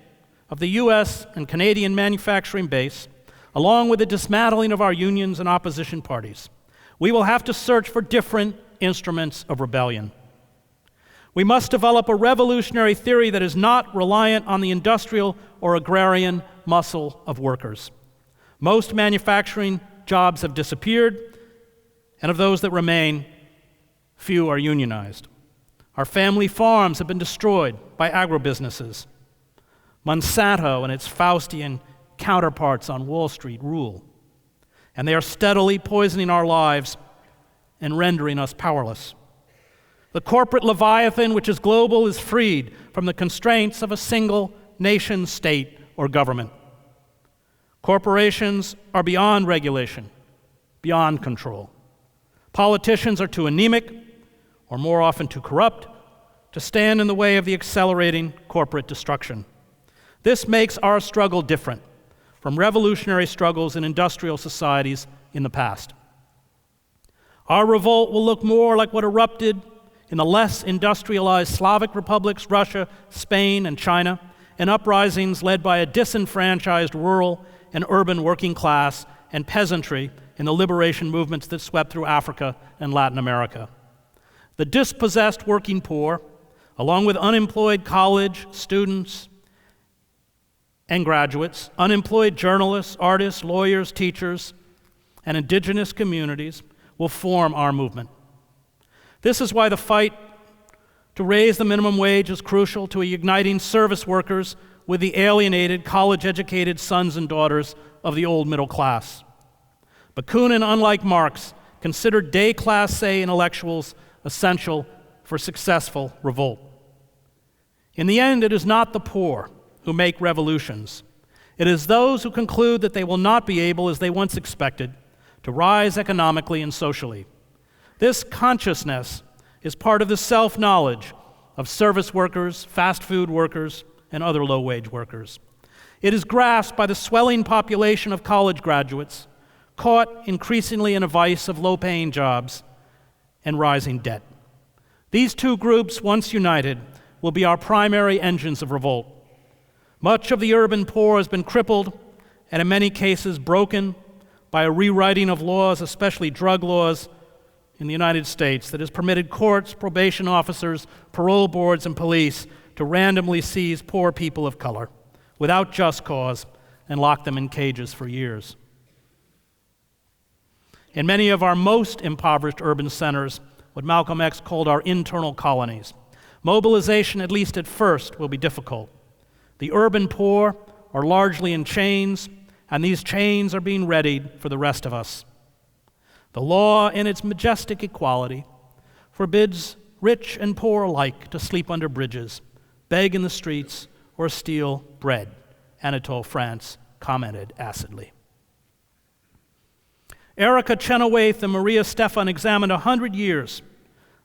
of the US and Canadian manufacturing base, along with the dismantling of our unions and opposition parties, we will have to search for different instruments of rebellion. We must develop a revolutionary theory that is not reliant on the industrial or agrarian muscle of workers. Most manufacturing jobs have disappeared, and of those that remain, few are unionized. Our family farms have been destroyed by agribusinesses. Monsanto and its Faustian counterparts on Wall Street rule, and they are steadily poisoning our lives and rendering us powerless. The corporate leviathan, which is global, is freed from the constraints of a single nation, state, or government. Corporations are beyond regulation, beyond control. Politicians are too anemic, or more often too corrupt, to stand in the way of the accelerating corporate destruction. This makes our struggle different from revolutionary struggles in industrial societies in the past. Our revolt will look more like what erupted in the less industrialized Slavic republics, Russia, Spain, and China, and uprisings led by a disenfranchised rural and urban working class and peasantry in the liberation movements that swept through Africa and Latin America. The dispossessed working poor, along with unemployed college students and graduates, unemployed journalists, artists, lawyers, teachers, and indigenous communities, will form our movement. This is why the fight to raise the minimum wage is crucial to uniting service workers with the alienated, college-educated sons and daughters of the old middle class. Bakunin, unlike Marx, considered déclassé intellectuals essential for successful revolt. In the end, it is not the poor who make revolutions. It is those who conclude that they will not be able, as they once expected, to rise economically and socially. This consciousness is part of the self-knowledge of service workers, fast food workers, and other low-wage workers. It is grasped by the swelling population of college graduates, caught increasingly in a vice of low-paying jobs and rising debt. These two groups, once united, will be our primary engines of revolt. Much of the urban poor has been crippled and in many cases broken by a rewriting of laws, especially drug laws in the United States, that has permitted courts, probation officers, parole boards, and police to randomly seize poor people of color without just cause and lock them in cages for years. In many of our most impoverished urban centers, what Malcolm X called our internal colonies, mobilization, at least at first, will be difficult. The urban poor are largely in chains, and these chains are being readied for the rest of us. The law, in its majestic equality, forbids rich and poor alike to sleep under bridges, beg in the streets, or steal bread, Anatole France commented acidly. Erica Chenoweth and Maria Stephan examined 100 years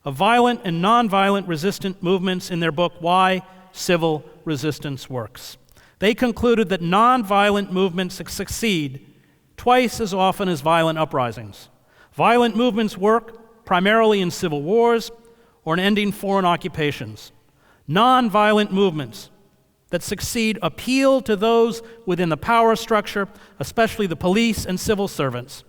of violent and nonviolent resistant movements in their book, Why Civil Resistance Works. They concluded that nonviolent movements succeed twice as often as violent uprisings. Violent movements work primarily in civil wars or in ending foreign occupations. Nonviolent movements that succeed appeal to those within the power structure, especially the police and civil servants,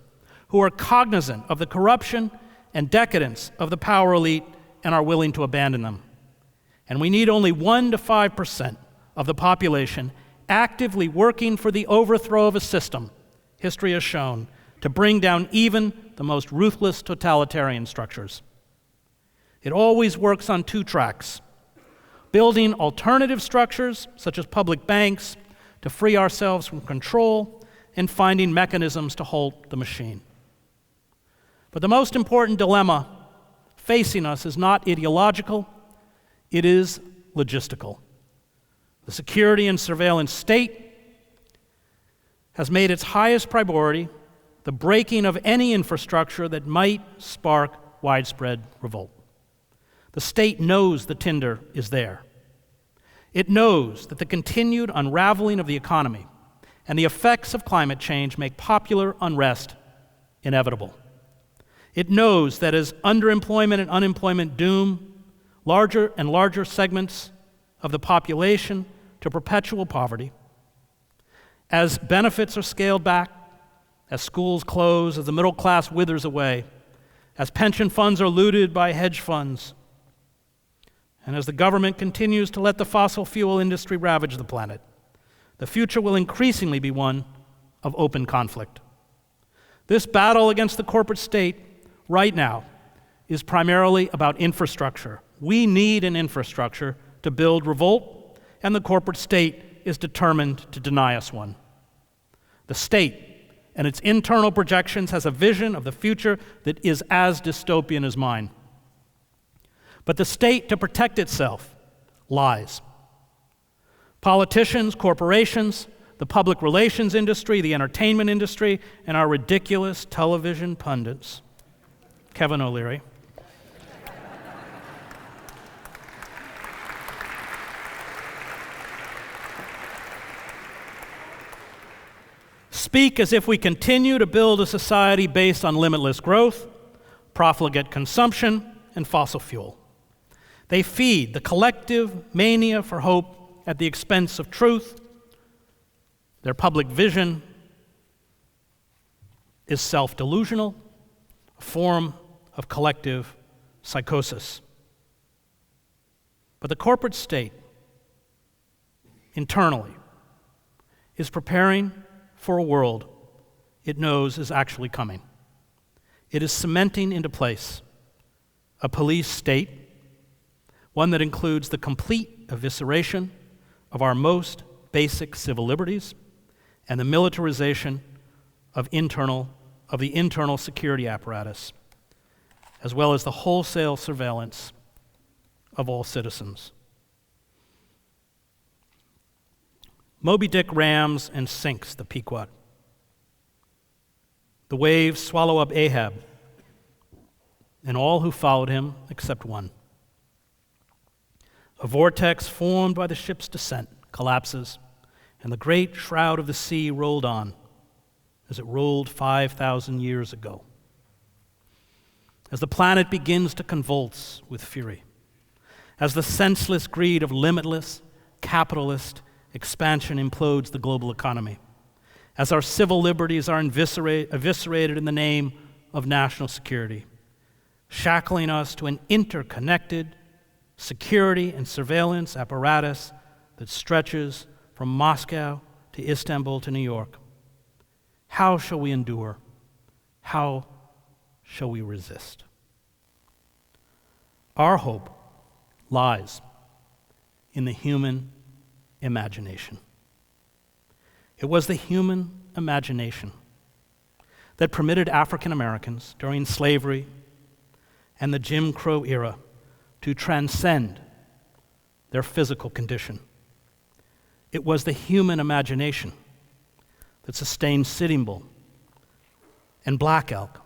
who are cognizant of the corruption and decadence of the power elite and are willing to abandon them. And we need only 1% to 5% of the population actively working for the overthrow of a system, history has shown, to bring down even the most ruthless totalitarian structures. It always works on two tracks: building alternative structures, such as public banks, to free ourselves from control, and finding mechanisms to halt the machine. But the most important dilemma facing us is not ideological, it is logistical. The security and surveillance state has made its highest priority the breaking of any infrastructure that might spark widespread revolt. The state knows the tinder is there. It knows that the continued unraveling of the economy and the effects of climate change make popular unrest inevitable. It knows that as underemployment and unemployment doom larger and larger segments of the population to perpetual poverty, as benefits are scaled back, as schools close, as the middle class withers away, as pension funds are looted by hedge funds, and as the government continues to let the fossil fuel industry ravage the planet, the future will increasingly be one of open conflict. This battle against the corporate state right now is primarily about infrastructure. We need an infrastructure to build revolt, and the corporate state is determined to deny us one. The state and its internal projections has a vision of the future that is as dystopian as mine. But the state, to protect itself, lies. Politicians, corporations, the public relations industry, the entertainment industry, and our ridiculous television pundits, Kevin O'Leary, speak as if we continue to build a society based on limitless growth, profligate consumption, and fossil fuel. They feed the collective mania for hope at the expense of truth, their public vision, is self-delusional, a form of collective psychosis. But the corporate state, internally, is preparing for a world it knows is actually coming. It is cementing into place a police state, one that includes the complete evisceration of our most basic civil liberties and the militarization of the internal security apparatus, as well as the wholesale surveillance of all citizens. Moby Dick rams and sinks the Pequod. The waves swallow up Ahab and all who followed him except one. A vortex formed by the ship's descent collapses, and the great shroud of the sea rolled on as it rolled 5,000 years ago. As the planet begins to convulse with fury, as the senseless greed of limitless capitalist expansion implodes the global economy, as our civil liberties are eviscerated in the name of national security, shackling us to an interconnected security and surveillance apparatus that stretches from Moscow to Istanbul to New York. How shall we endure? How shall we resist? Our hope lies in the human imagination. It was the human imagination that permitted African Americans during slavery and the Jim Crow era to transcend their physical condition. It was the human imagination that sustained Sitting Bull and Black Elk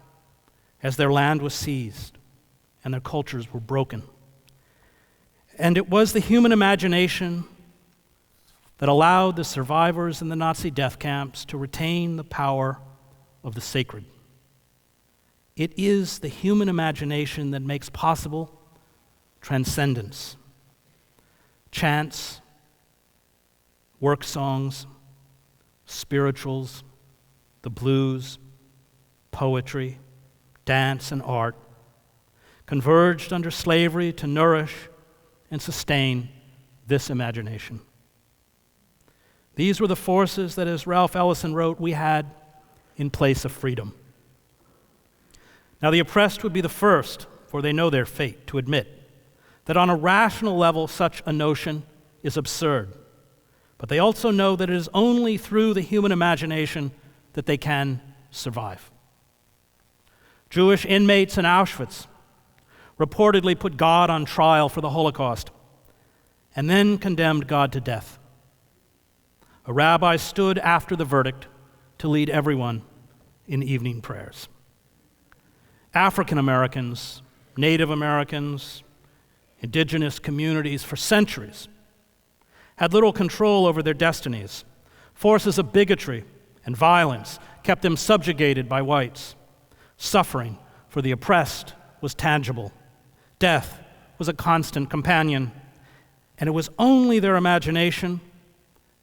as their land was seized and their cultures were broken. And it was the human imagination that allowed the survivors in the Nazi death camps to retain the power of the sacred. It is the human imagination that makes possible transcendence, chants, work songs, spirituals, the blues, poetry, dance, and art converged under slavery to nourish and sustain this imagination. These were the forces that, as Ralph Ellison wrote, we had in place of freedom. Now, the oppressed would be the first, for they know their fate, to admit that on a rational level such a notion is absurd. But they also know that it is only through the human imagination that they can survive. Jewish inmates in Auschwitz reportedly put God on trial for the Holocaust and then condemned God to death. A rabbi stood after the verdict to lead everyone in evening prayers. African Americans, Native Americans, indigenous communities for centuries had little control over their destinies. Forces of bigotry and violence kept them subjugated by whites. Suffering for the oppressed was tangible. Death was a constant companion. And it was only their imagination,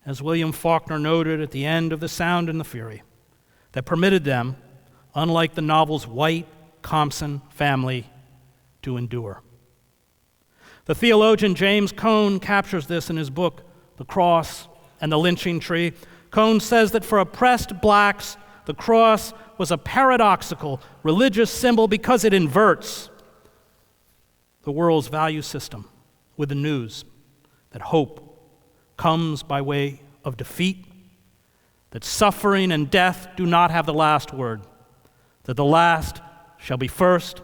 as William Faulkner noted at the end of The Sound and the Fury, that permitted them, unlike the novel's white Compson family, to endure. The theologian James Cone captures this in his book, The Cross and the Lynching Tree. Cone says that for oppressed blacks, the cross was a paradoxical religious symbol because it inverts the world's value system with the news that hope comes by way of defeat, that suffering and death do not have the last word, that the last shall be first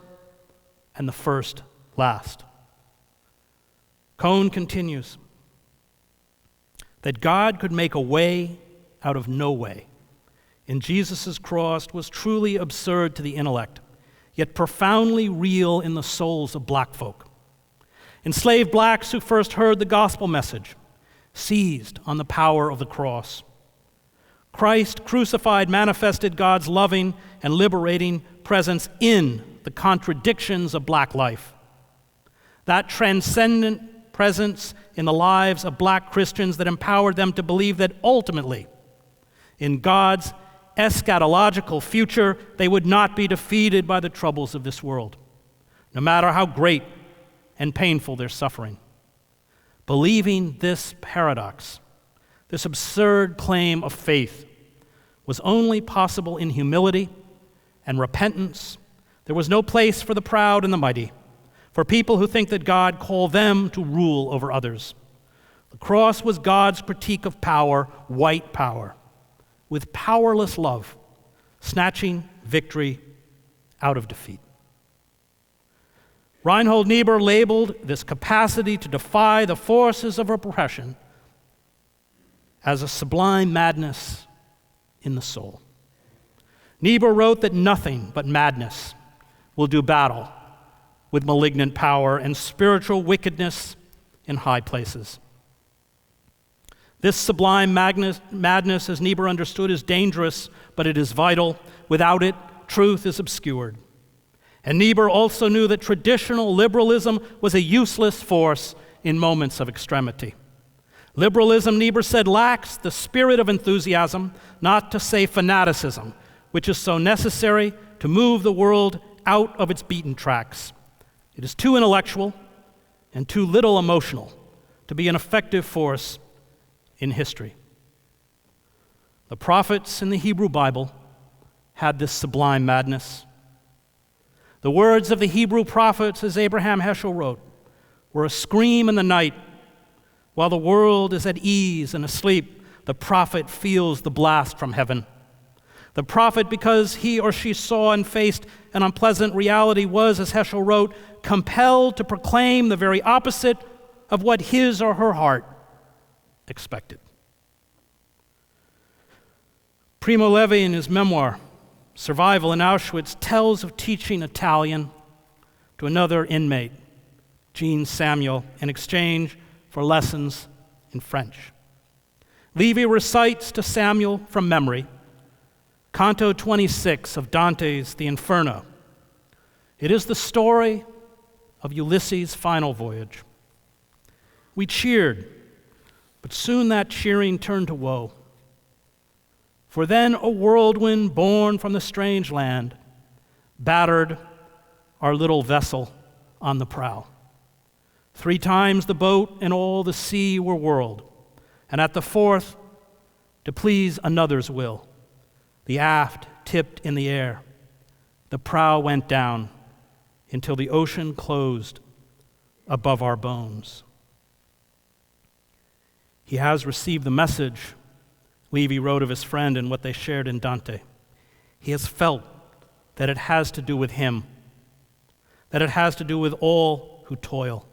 and the first last. Cone continues that God could make a way out of no way in Jesus' cross was truly absurd to the intellect, yet profoundly real in the souls of black folk. Enslaved blacks who first heard the gospel message seized on the power of the cross. Christ crucified manifested God's loving and liberating presence in the contradictions of black life. That transcendent presence in the lives of black Christians that empowered them to believe that ultimately, in God's eschatological future, they would not be defeated by the troubles of this world, no matter how great and painful their suffering. Believing this paradox, this absurd claim of faith, was only possible in humility and repentance. There was no place for the proud and the mighty, for people who think that God called them to rule over others. The cross was God's critique of power, white power, with powerless love, snatching victory out of defeat. Reinhold Niebuhr labeled this capacity to defy the forces of oppression as a sublime madness in the soul. Niebuhr wrote that nothing but madness will do battle with malignant power and spiritual wickedness in high places. This sublime madness, as Niebuhr understood, is dangerous, but it is vital. Without it, truth is obscured. And Niebuhr also knew that traditional liberalism was a useless force in moments of extremity. Liberalism, Niebuhr said, lacks the spirit of enthusiasm, not to say fanaticism, which is so necessary to move the world out of its beaten tracks. It is too intellectual and too little emotional to be an effective force in history. The prophets in the Hebrew Bible had this sublime madness. The words of the Hebrew prophets, as Abraham Heschel wrote, were a scream in the night. While the world is at ease and asleep, the prophet feels the blast from heaven. The prophet, because he or she saw and faced an unpleasant reality, was, as Heschel wrote, compelled to proclaim the very opposite of what his or her heart expected. Primo Levi, in his memoir, Survival in Auschwitz, tells of teaching Italian to another inmate, Jean Samuel, in exchange for lessons in French. Levi recites to Samuel from memory Canto 26 of Dante's The Inferno. It is the story of Ulysses' final voyage. We cheered, but soon that cheering turned to woe. For then a whirlwind born from the strange land battered our little vessel on the prow. 3 times the boat and all the sea were whirled, and at the 4th, to please another's will, the aft tipped in the air. The prow went down until the ocean closed above our bones. He has received the message, Levi wrote of his friend and what they shared in Dante. He has felt that it has to do with him, that it has to do with all who toil,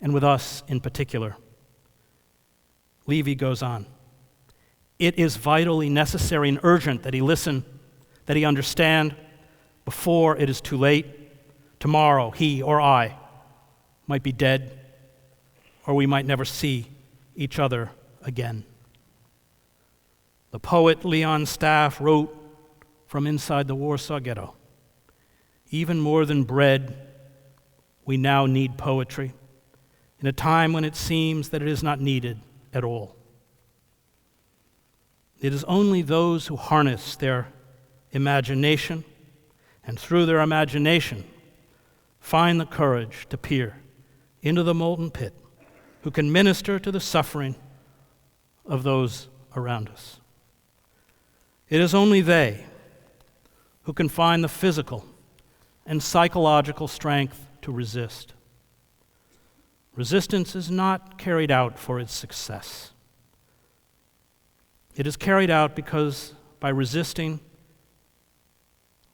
and with us in particular. Levi goes on. It is vitally necessary and urgent that he listen, that he understand, before it is too late. Tomorrow, he or I might be dead, or we might never see each other again. The poet Leon Staff wrote from inside the Warsaw Ghetto, even more than bread, we now need poetry, in a time when it seems that it is not needed at all. It is only those who harness their imagination and through their imagination find the courage to peer into the molten pit who can minister to the suffering of those around us. It is only they who can find the physical and psychological strength to resist. Resistance is not carried out for its success. It is carried out because by resisting,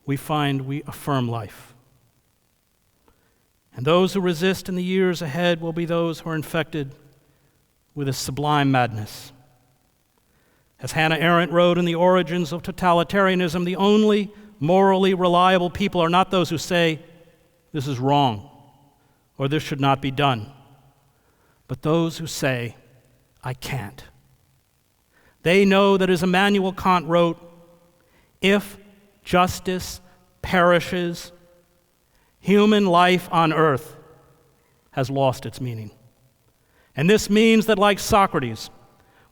we find we affirm life. And those who resist in the years ahead will be those who are infected with a sublime madness. As Hannah Arendt wrote in The Origins of Totalitarianism, the only morally reliable people are not those who say, this is wrong, or this should not be done, but those who say, I can't. They know that, as Immanuel Kant wrote, if justice perishes, human life on earth has lost its meaning. And this means that, like Socrates,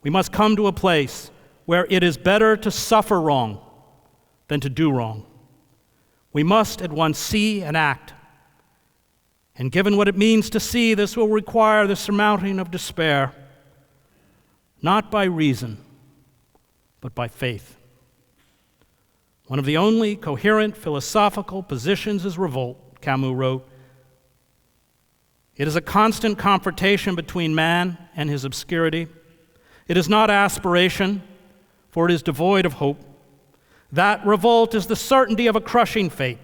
we must come to a place where it is better to suffer wrong than to do wrong. We must at once see and act. And given what it means to see, this will require the surmounting of despair, not by reason, but by faith. One of the only coherent philosophical positions is revolt, Camus wrote. It is a constant confrontation between man and his obscurity. It is not aspiration, for it is devoid of hope. That revolt is the certainty of a crushing fate,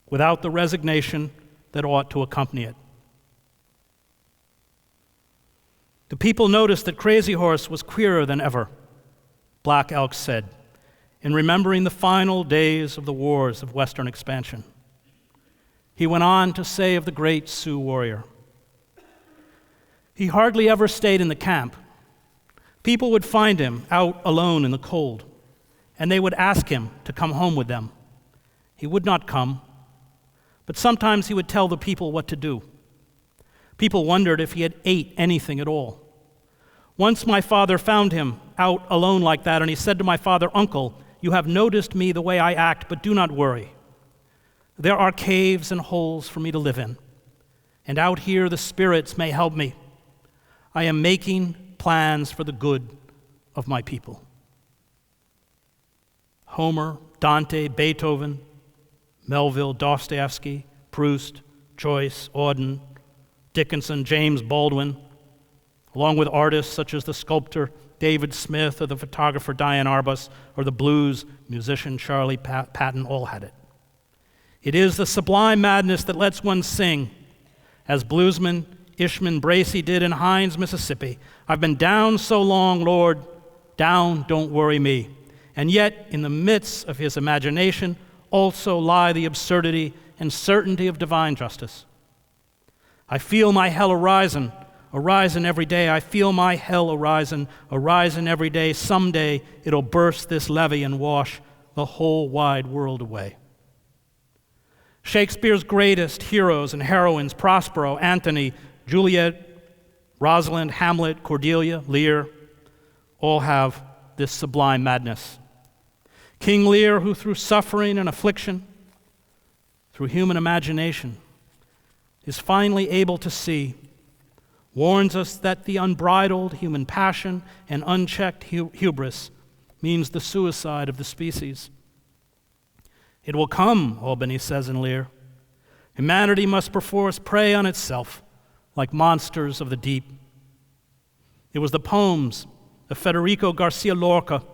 without the resignation that ought to accompany it. The people noticed that Crazy Horse was queerer than ever, Black Elk said, in remembering the final days of the wars of Western expansion. He went on to say of the great Sioux warrior, he hardly ever stayed in the camp. People would find him out alone in the cold, and they would ask him to come home with them. He would not come, but sometimes he would tell the people what to do. People wondered if he had ate anything at all. Once my father found him out alone like that, and he said to my father, "Uncle, you have noticed me the way I act, but do not worry. There are caves and holes for me to live in, and out here the spirits may help me. I am making plans for the good of my people." Homer, Dante, Beethoven, Melville, Dostoevsky, Proust, Joyce, Auden, Dickinson, James Baldwin, along with artists such as the sculptor David Smith or the photographer Diane Arbus or the blues musician Charlie Patton, all had it. It is the sublime madness that lets one sing, as bluesman Ishman Bracey did in Hines, Mississippi. I've been down so long, Lord, down, don't worry me. And yet, in the midst of his imagination, also lie the absurdity and certainty of divine justice. I feel my hell arising every day. I feel my hell arising every day. Someday it'll burst this levee and wash the whole wide world away. Shakespeare's greatest heroes and heroines, Prospero, Antony, Juliet, Rosalind, Hamlet, Cordelia, Lear, all have this sublime madness. King Lear, who through suffering and affliction, through human imagination, is finally able to see, warns us that the unbridled human passion and unchecked hubris means the suicide of the species. It will come, Albany says in Lear. Humanity must perforce prey on itself like monsters of the deep. It was the poems of Federico Garcia Lorca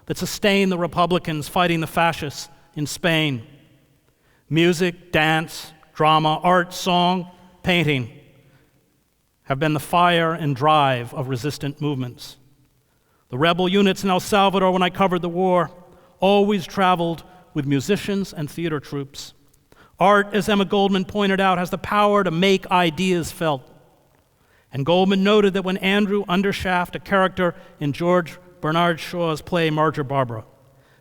that sustained the Republicans fighting the fascists in Spain. Music, dance, drama, art, song, painting have been the fire and drive of resistant movements. The rebel units in El Salvador, when I covered the war, always traveled with musicians and theater troupes. Art, as Emma Goldman pointed out, has the power to make ideas felt. And Goldman noted that when Andrew Undershaft, a character in George Bernard Shaw's play Martyr Barbara,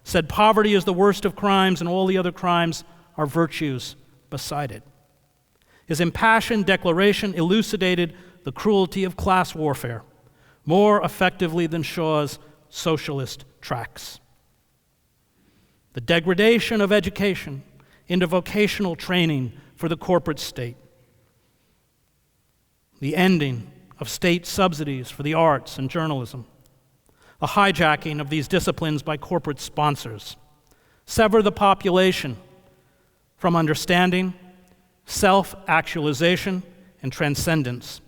said poverty is the worst of crimes and all the other crimes are virtues beside it, his impassioned declaration elucidated the cruelty of class warfare more effectively than Shaw's socialist tracts. The degradation of education into vocational training for the corporate state, the ending of state subsidies for the arts and journalism, the hijacking of these disciplines by corporate sponsors, sever the population from understanding, self-actualization, and transcendence.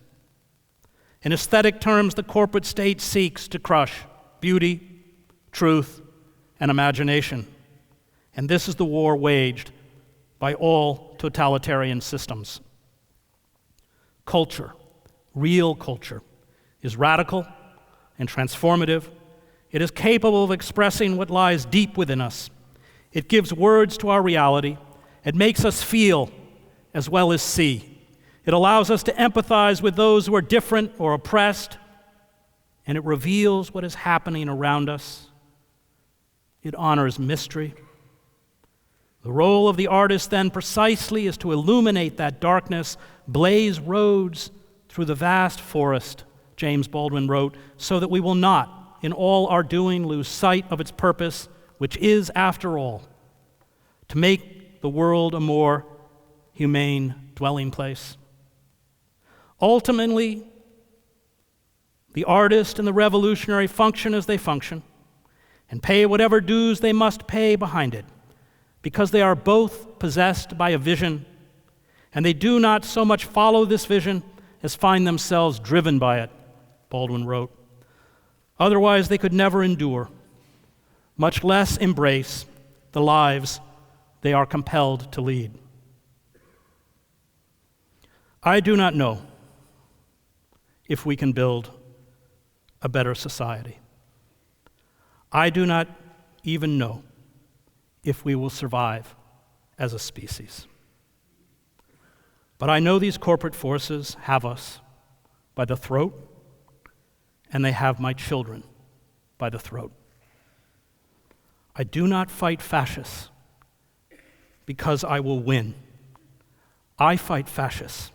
In aesthetic terms, the corporate state seeks to crush beauty, truth, and imagination. And this is the war waged by all totalitarian systems. Culture, real culture, is radical and transformative. It is capable of expressing what lies deep within us. It gives words to our reality. It makes us feel as well as see. It allows us to empathize with those who are different or oppressed, and it reveals what is happening around us. It honors mystery. The role of the artist then precisely is to illuminate that darkness, blaze roads through the vast forest, James Baldwin wrote, so that we will not in all our doing, lose sight of its purpose, which is, after all, to make the world a more humane dwelling place. Ultimately, the artist and the revolutionary function as they function and pay whatever dues they must pay behind it, because they are both possessed by a vision, and they do not so much follow this vision as find themselves driven by it, Baldwin wrote. Otherwise, they could never endure, much less embrace the lives they are compelled to lead. I do not know if we can build a better society. I do not even know if we will survive as a species. But I know these corporate forces have us by the throat, and they have my children by the throat. I do not fight fascists because I will win. I fight fascists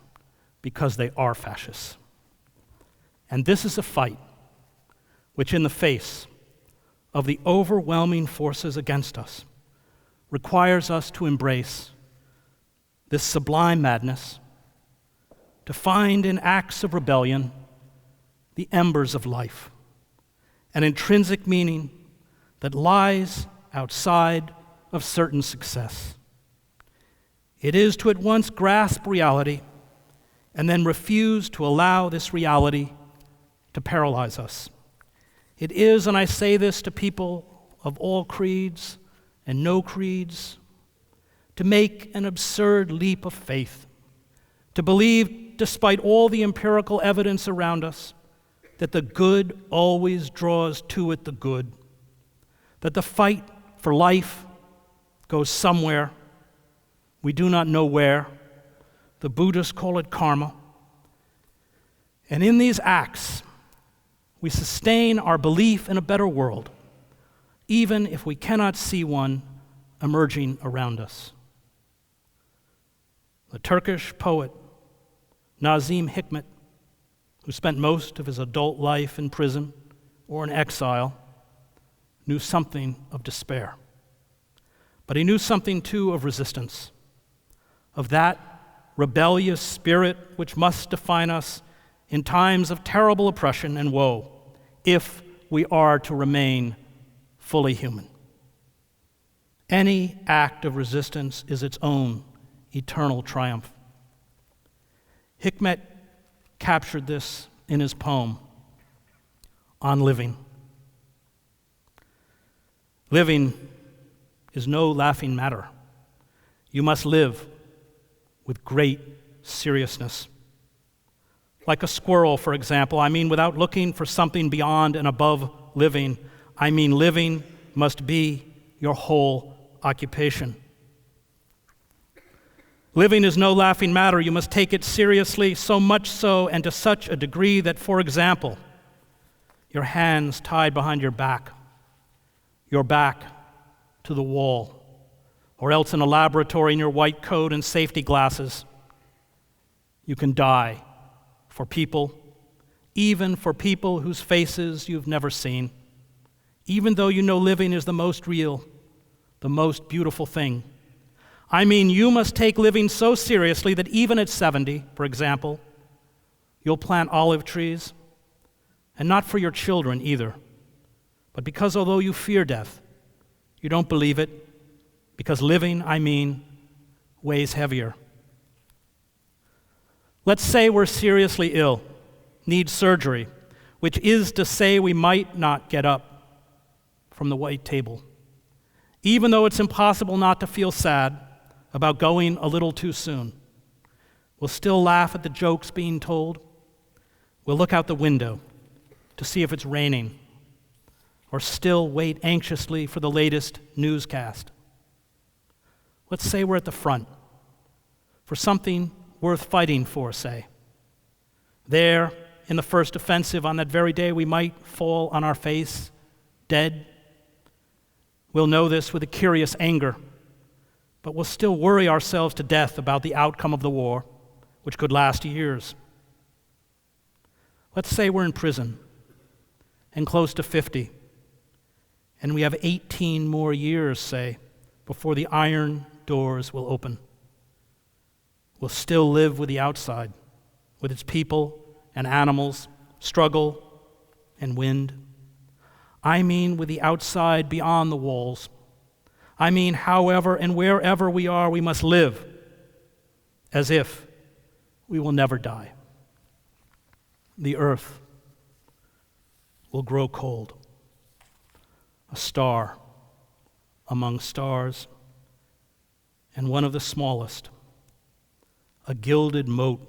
because they are fascists. And this is a fight which, in the face of the overwhelming forces against us, requires us to embrace this sublime madness, to find in acts of rebellion the embers of life, an intrinsic meaning that lies outside of certain success. It is to at once grasp reality and then refuse to allow this reality to paralyze us. It is, and I say this to people of all creeds and no creeds, to make an absurd leap of faith, to believe, despite all the empirical evidence around us, that the good always draws to it the good, that the fight for life goes somewhere, we do not know where. The Buddhists call it karma. And in these acts, we sustain our belief in a better world, even if we cannot see one emerging around us. The Turkish poet Nazim Hikmet, who spent most of his adult life in prison or in exile, knew something of despair. But he knew something, too, of resistance, of that rebellious spirit which must define us in times of terrible oppression and woe, if we are to remain fully human. Any act of resistance is its own eternal triumph. Hikmet captured this in his poem, On Living. Living is no laughing matter. You must live with great seriousness. Like a squirrel, for example, I mean without looking for something beyond and above living. I mean living must be your whole occupation. Living is no laughing matter. You must take it seriously, so much so and to such a degree that, for example, your hands tied behind your back to the wall, or else in a laboratory in your white coat and safety glasses, you can die for people, even for people whose faces you've never seen, even though you know living is the most real, the most beautiful thing. I mean, you must take living so seriously that even at 70, for example, you'll plant olive trees, and not for your children either, but because although you fear death, you don't believe it, because living, I mean, weighs heavier. Let's say we're seriously ill, need surgery, which is to say we might not get up from the white table. Even though it's impossible not to feel sad about going a little too soon, we'll still laugh at the jokes being told. We'll look out the window to see if it's raining, or still wait anxiously for the latest newscast. Let's say we're at the front for something worth fighting for, say. There, in the first offensive on that very day, we might fall on our face, dead. We'll know this with a curious anger, but we'll still worry ourselves to death about the outcome of the war, which could last years. Let's say we're in prison, and close to 50. And we have 18 more years, say, before the iron doors will open. We'll still live with the outside, with its people and animals, struggle and wind. I mean with the outside beyond the walls. I mean however and wherever we are, we must live as if we will never die. The earth will grow cold, a star among stars, and one of the smallest, a gilded mote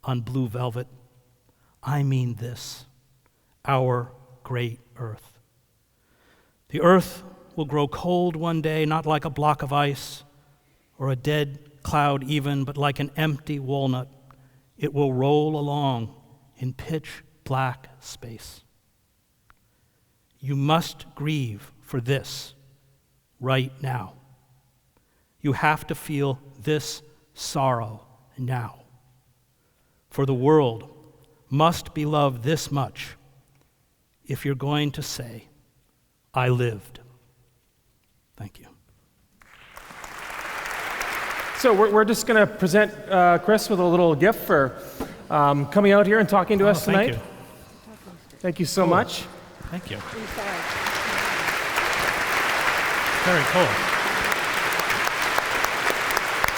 on blue velvet. I mean this, our great earth. The earth will grow cold one day, not like a block of ice or a dead cloud even, but like an empty walnut. It will roll along in pitch black space. You must grieve for this right now. You have to feel this sorrow now. For the world must be loved this much if you're going to say, I lived. Thank you. So we're just going to present Chris with a little gift for coming out here and talking to us tonight. Thank you. Thank you so much. Thank you. Very cool.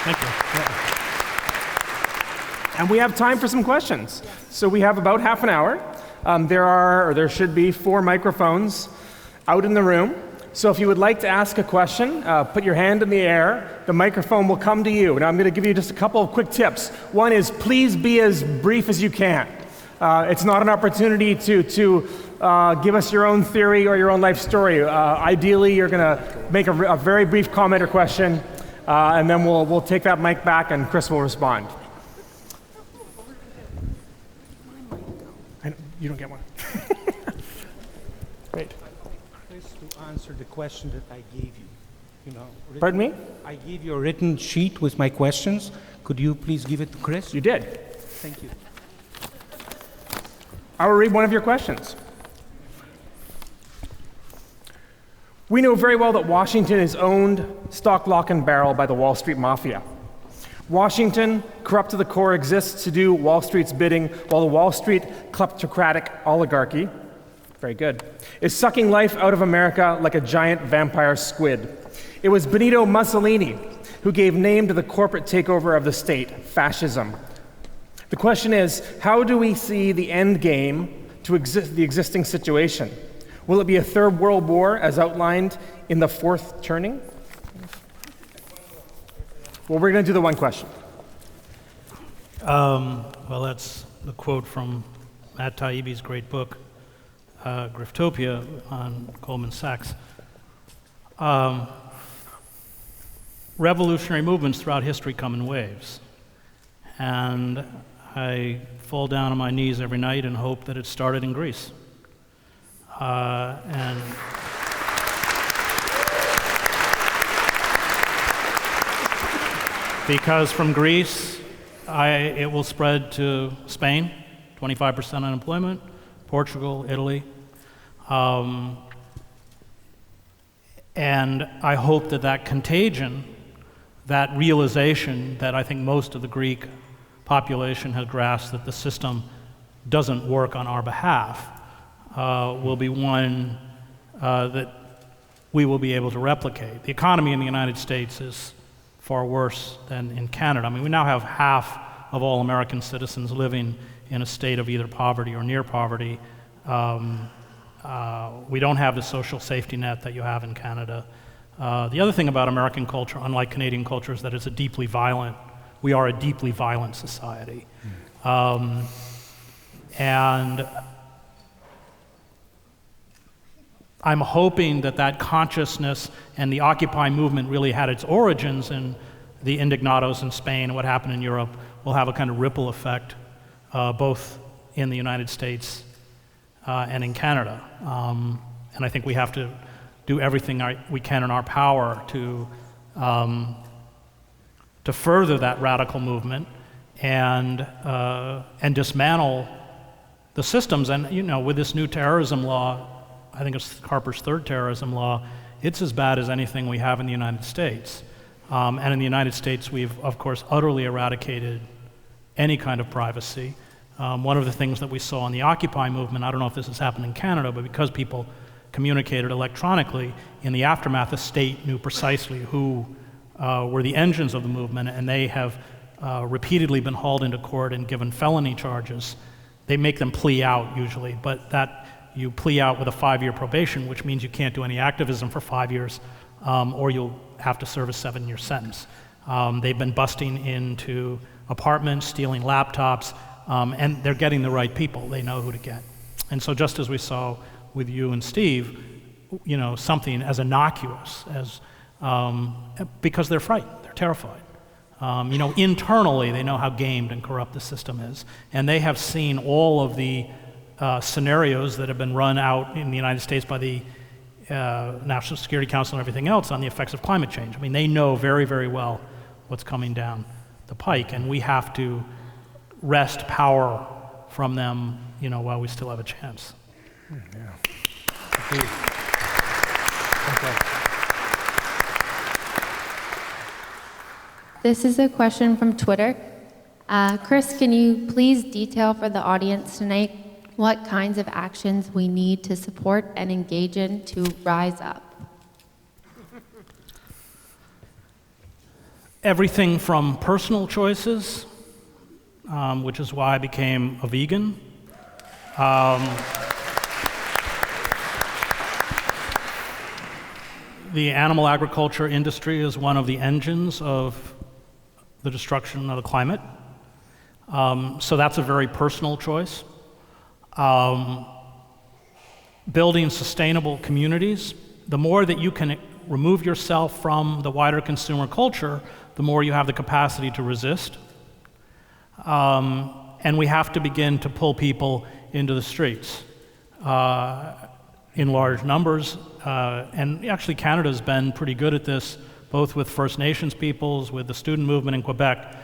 Thank you. And we have time for some questions. So we have about half an hour. There should be 4 microphones out in the room. So if you would like to ask a question, put your hand in the air. The microphone will come to you. And I'm going to give you just a couple of quick tips. One is please be as brief as you can. It's not an opportunity to give us your own theory or your own life story. Ideally, you're going to make a very brief comment or question, and then we'll take that mic back and Chris will respond. You don't get one. Great. Chris, to answer the question that I gave you. Pardon me? I gave you a written sheet with my questions. Could you please give it to Chris? You did. Thank you. I will read one of your questions. We know very well that Washington is owned stock, lock, and barrel by the Wall Street Mafia. Washington, corrupt to the core, exists to do Wall Street's bidding, while the Wall Street kleptocratic oligarchy, very good, is sucking life out of America like a giant vampire squid. It was Benito Mussolini who gave name to the corporate takeover of the state, fascism. The question is, how do we see the end game to the existing situation? Will it be a third world war as outlined in the fourth turning? Well, we're going to do the one question. Well, that's the quote from Matt Taibbi's great book, Griftopia, on Goldman Sachs. Revolutionary movements throughout history come in waves. And I fall down on my knees every night and hope that it started in Greece. Because from Greece, it will spread to Spain, 25% unemployment, Portugal, Italy. And I hope that contagion, that realization that I think most of the Greek population has grasped that the system doesn't work on our behalf, will be one that we will be able to replicate. The economy in the United States is far worse than in Canada. I mean, we now have half of all American citizens living in a state of either poverty or near poverty. We don't have the social safety net that you have in Canada. The other thing about American culture, unlike Canadian culture, is that it's we are a deeply violent society. And I'm hoping that consciousness and the Occupy movement really had its origins in the indignados in Spain and what happened in Europe will have a kind of ripple effect both in the United States and in Canada. And I think we have to do everything we can in our power to further that radical movement and dismantle the systems, and with this new terrorism law, I think it's Harper's third terrorism law, it's as bad as anything we have in the United States. And in the United States, we've, of course, utterly eradicated any kind of privacy. One of the things that we saw in the Occupy movement, I don't know if this has happened in Canada, but because people communicated electronically, in the aftermath, the state knew precisely who were the engines of the movement, and they have repeatedly been hauled into court and given felony charges. They make them plea out usually, but that you plea out with a 5-year probation, which means you can't do any activism for 5 years, or you'll have to serve a 7-year sentence. They've been busting into apartments, stealing laptops, and they're getting the right people. They know who to get. And so just as we saw with you and Steve, something as innocuous as, because they're frightened, they're terrified. Internally, they know how gamed and corrupt the system is, and they have seen all of the scenarios that have been run out in the United States by the National Security Council and everything else on the effects of climate change. I mean, they know very, very well what's coming down the pike, and we have to wrest power from them, while we still have a chance. Yeah. This is a question from Twitter. Chris, can you please detail for the audience tonight what kinds of actions we need to support and engage in to rise up? Everything from personal choices, which is why I became a vegan. The animal agriculture industry is one of the engines of the destruction of the climate. So that's a very personal choice. Building sustainable communities. The more that you can remove yourself from the wider consumer culture, the more you have the capacity to resist. And we have to begin to pull people into the streets in large numbers. And actually Canada's been pretty good at this, both with First Nations peoples, with the student movement in Quebec,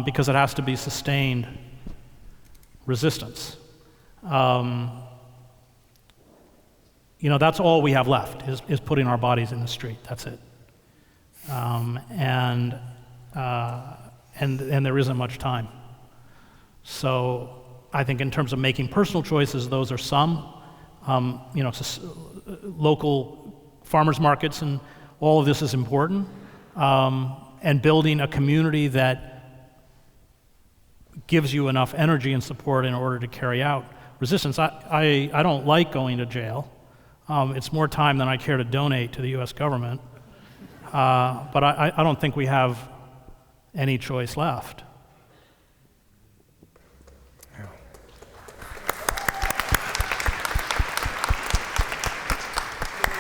because it has to be sustained resistance. That's all we have left, is putting our bodies in the street. That's it. And there isn't much time. So I think in terms of making personal choices, those are some. Local farmers markets and all of this is important. And building a community that gives you enough energy and support in order to carry out resistance. I don't like going to jail. It's more time than I care to donate to the U.S. government. But I don't think we have any choice left.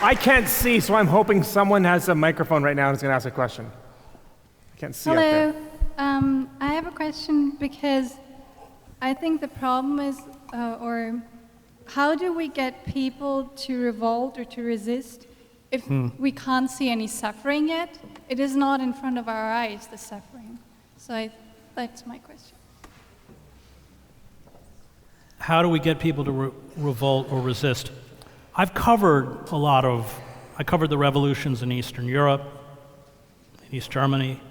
I can't see, so I'm hoping someone has a microphone right now and is going to ask a question. I can't see up there. Hello. I have a question because I think the problem is, or how do we get people to revolt or to resist if we can't see any suffering yet? It is not in front of our eyes, the suffering. So that's my question. How do we get people to revolt or resist? I covered the revolutions in Eastern Europe, in East Germany,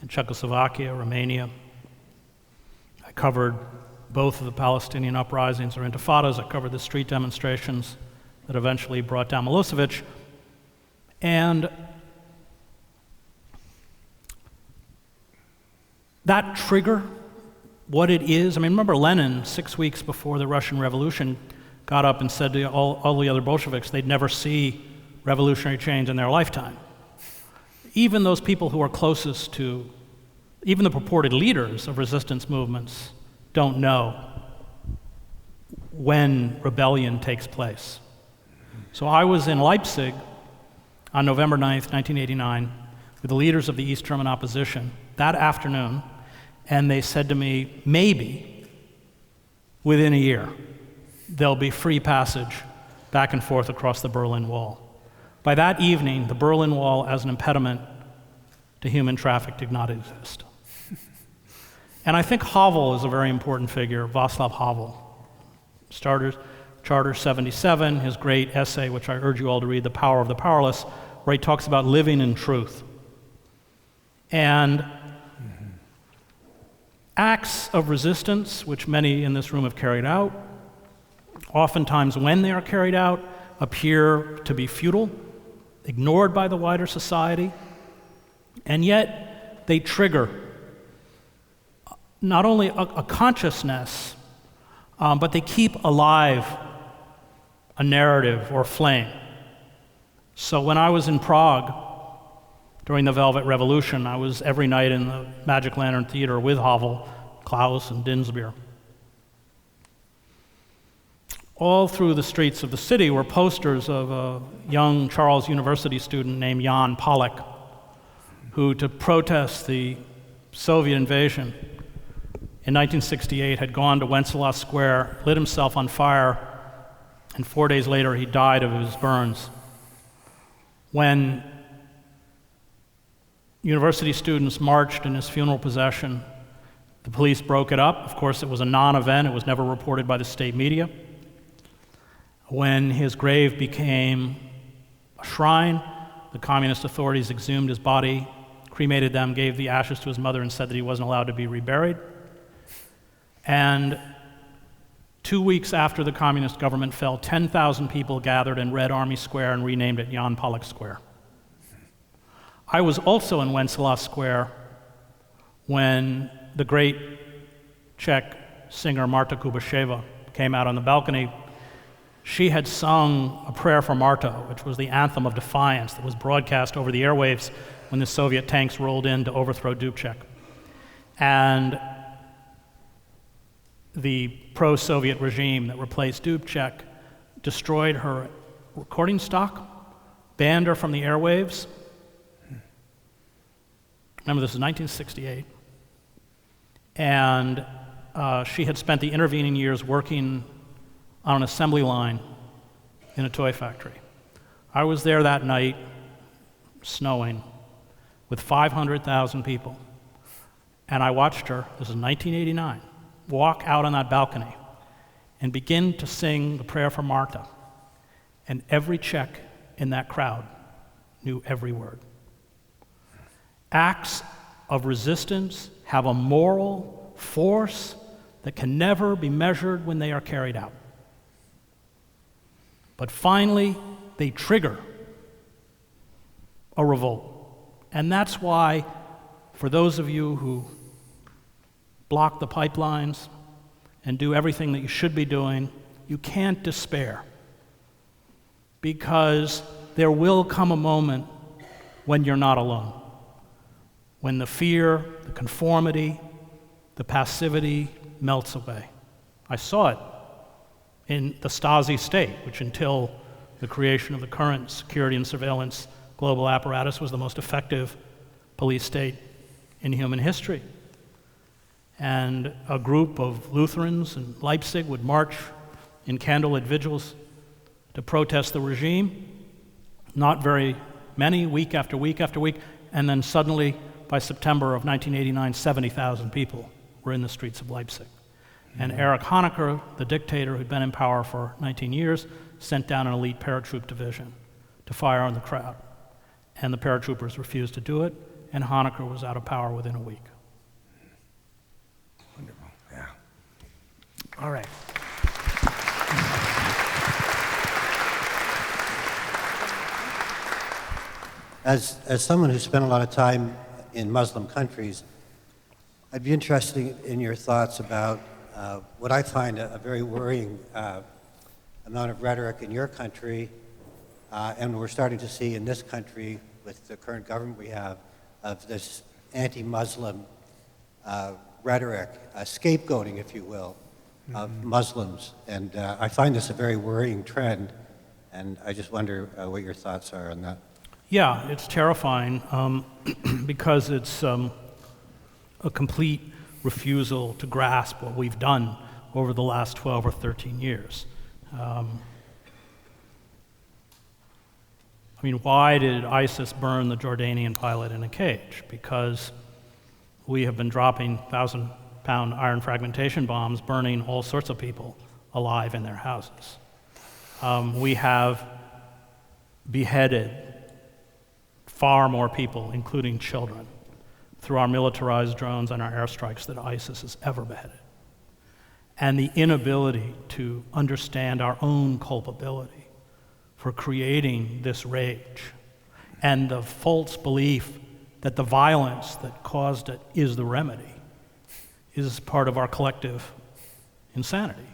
in Czechoslovakia, Romania. I covered both of the Palestinian uprisings or intifadas. I covered the street demonstrations that eventually brought down Milosevic. And that trigger, what it is, remember Lenin, 6 weeks before the Russian Revolution, got up and said to all the other Bolsheviks they'd never see revolutionary change in their lifetime. Even those people who are closest to, even the purported leaders of resistance movements, don't know when rebellion takes place. So I was in Leipzig on November 9th, 1989, with the leaders of the East German opposition that afternoon, and they said to me, maybe within a year, there'll be free passage back and forth across the Berlin Wall. By that evening, the Berlin Wall as an impediment to human traffic did not exist. And I think Havel is a very important figure, Václav Havel. Charter 77, his great essay, which I urge you all to read, The Power of the Powerless, where he talks about living in truth. And acts of resistance, which many in this room have carried out, oftentimes when they are carried out, appear to be futile, ignored by the wider society, and yet they trigger not only a consciousness, but they keep alive a narrative or flame. So when I was in Prague during the Velvet Revolution, I was every night in the Magic Lantern Theater with Havel, Klaus, and Dinsbier. All through the streets of the city were posters of a young Charles University student named Jan Palach, who, to protest the Soviet invasion in 1968, had gone to Wenceslas Square, lit himself on fire, and 4 days later he died of his burns. When university students marched in his funeral procession, the police broke it up. Of course, it was a non-event. It was never reported by the state media. When his grave became a shrine, the communist authorities exhumed his body, cremated them, gave the ashes to his mother, and said that he wasn't allowed to be reburied. And 2 weeks after the communist government fell, 10,000 people gathered in Red Army Square and renamed it Jan Palach Square. I was also in Wenceslas Square when the great Czech singer Marta Kubasheva came out on the balcony. She had sung a prayer for Marta, which was the anthem of defiance that was broadcast over the airwaves when the Soviet tanks rolled in to overthrow Dubček. And the pro-Soviet regime that replaced Dubček destroyed her recording stock, banned her from the airwaves. Remember, this is 1968. And she had spent the intervening years working on an assembly line in a toy factory. I was there that night, snowing, with 500,000 people. And I watched her, this is 1989, walk out on that balcony and begin to sing the prayer for Marta. And every Czech in that crowd knew every word. Acts of resistance have a moral force that can never be measured when they are carried out. But finally, they trigger a revolt. And that's why, for those of you who block the pipelines and do everything that you should be doing, you can't despair. Because there will come a moment when you're not alone. When the fear, the conformity, the passivity melts away. I saw it in the Stasi state, which until the creation of the current security and surveillance global apparatus was the most effective police state in human history. And a group of Lutherans in Leipzig would march in candlelit vigils to protest the regime, not very many, week after week after week, and then suddenly, by September of 1989, 70,000 people were in the streets of Leipzig. And Erich Honecker, the dictator who'd been in power for 19 years, sent down an elite paratroop division to fire on the crowd. And the paratroopers refused to do it, and Honecker was out of power within a week. Wonderful, yeah. All right. As someone who spent a lot of time in Muslim countries, I'd be interested in your thoughts about what I find a very worrying amount of rhetoric in your country, and we're starting to see in this country with the current government we have, of this anti-Muslim rhetoric, scapegoating, if you will, of Muslims. And I find this a very worrying trend, and I just wonder what your thoughts are on that. Yeah, it's terrifying because it's a complete refusal to grasp what we've done over the last 12 or 13 years. I mean, why did ISIS burn the Jordanian pilot in a cage? Because we have been dropping 1,000-pound iron fragmentation bombs, burning all sorts of people alive in their houses. We have beheaded far more people, including children, through our militarized drones and our airstrikes that ISIS has ever beheaded. And the inability to understand our own culpability for creating this rage, and the false belief that the violence that caused it is the remedy, is part of our collective insanity.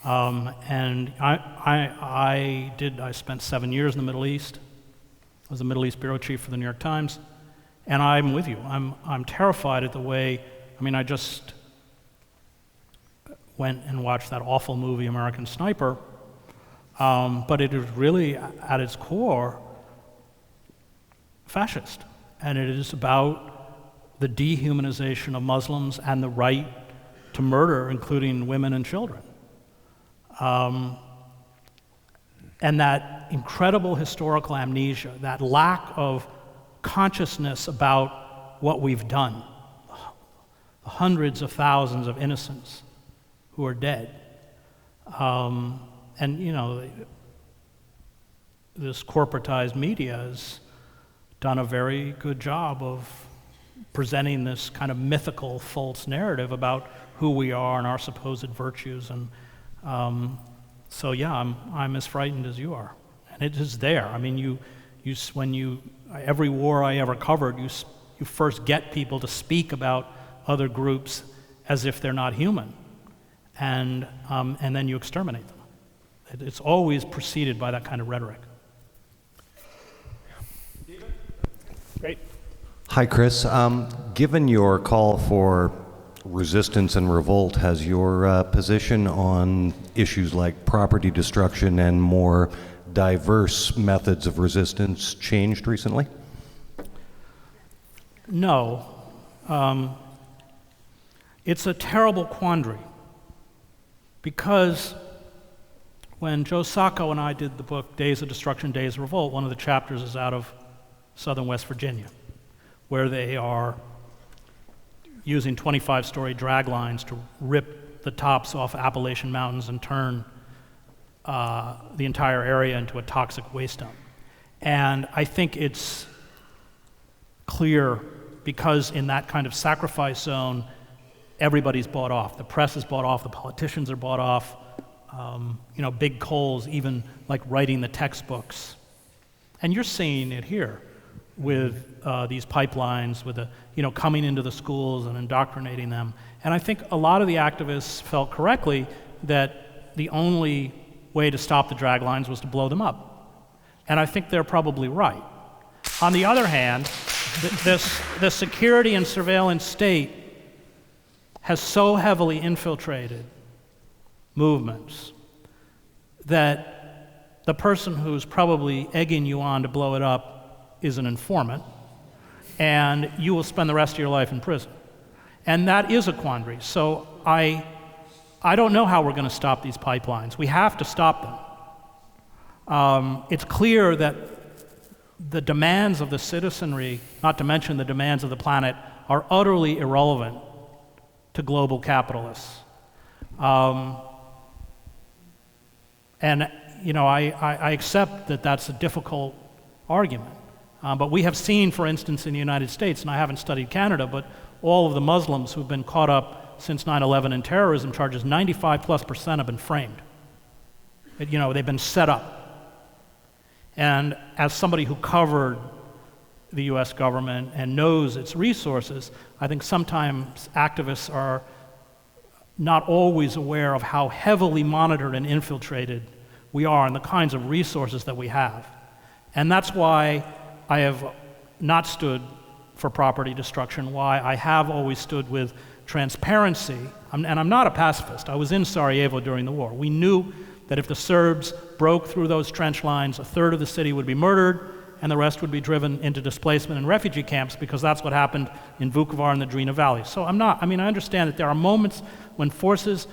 And I spent 7 years in the Middle East. I was the Middle East bureau chief for the New York Times, and I'm with you. I'm terrified at the way, I just went and watched that awful movie, American Sniper, but it is really, at its core, fascist. And it is about the dehumanization of Muslims and the right to murder, including women and children. And that incredible historical amnesia, that lack of consciousness about what we've done, the hundreds of thousands of innocents who are dead. This corporatized media has done a very good job of presenting this kind of mythical false narrative about who we are and our supposed virtues. And I'm as frightened as you are. And it is there. Every war I ever covered, you first get people to speak about other groups as if they're not human. And then you exterminate them. It's always preceded by that kind of rhetoric. Great. Hi, Chris. Given your call for resistance and revolt, has your position on issues like property destruction and more diverse methods of resistance changed recently? No. It's a terrible quandary, because when Joe Sacco and I did the book Days of Destruction, Days of Revolt, one of the chapters is out of southern West Virginia, where they are using 25-story drag lines to rip the tops off Appalachian Mountains and turn the entire area into a toxic waste dump. And I think it's clear, because in that kind of sacrifice zone, everybody's bought off. The press is bought off, the politicians are bought off, big coals even like writing the textbooks. And you're seeing it here with these pipelines, with coming into the schools and indoctrinating them. And I think a lot of the activists felt correctly that the only way to stop the drag lines was to blow them up. And I think they're probably right. On the other hand, the security and surveillance state has so heavily infiltrated movements that the person who's probably egging you on to blow it up is an informant, and you will spend the rest of your life in prison. And that is a quandary. So I don't know how we're going to stop these pipelines. We have to stop them. It's clear that the demands of the citizenry, not to mention the demands of the planet, are utterly irrelevant to global capitalists. I accept that that's a difficult argument. But we have seen, for instance, in the United States, and I haven't studied Canada, but all of the Muslims who've been caught up since 9/11 in terrorism charges, 95+% have been framed. They've been set up. And as somebody who covered the US government and knows its resources, I think sometimes activists are not always aware of how heavily monitored and infiltrated we are and the kinds of resources that we have. And that's why I have not stood for property destruction, why I have always stood with transparency. And I'm not a pacifist. I was in Sarajevo during the war. We knew that if the Serbs broke through those trench lines, a third of the city would be murdered, and the rest would be driven into displacement and refugee camps, because that's what happened in Vukovar and the Drina Valley. So I understand that there are moments when forces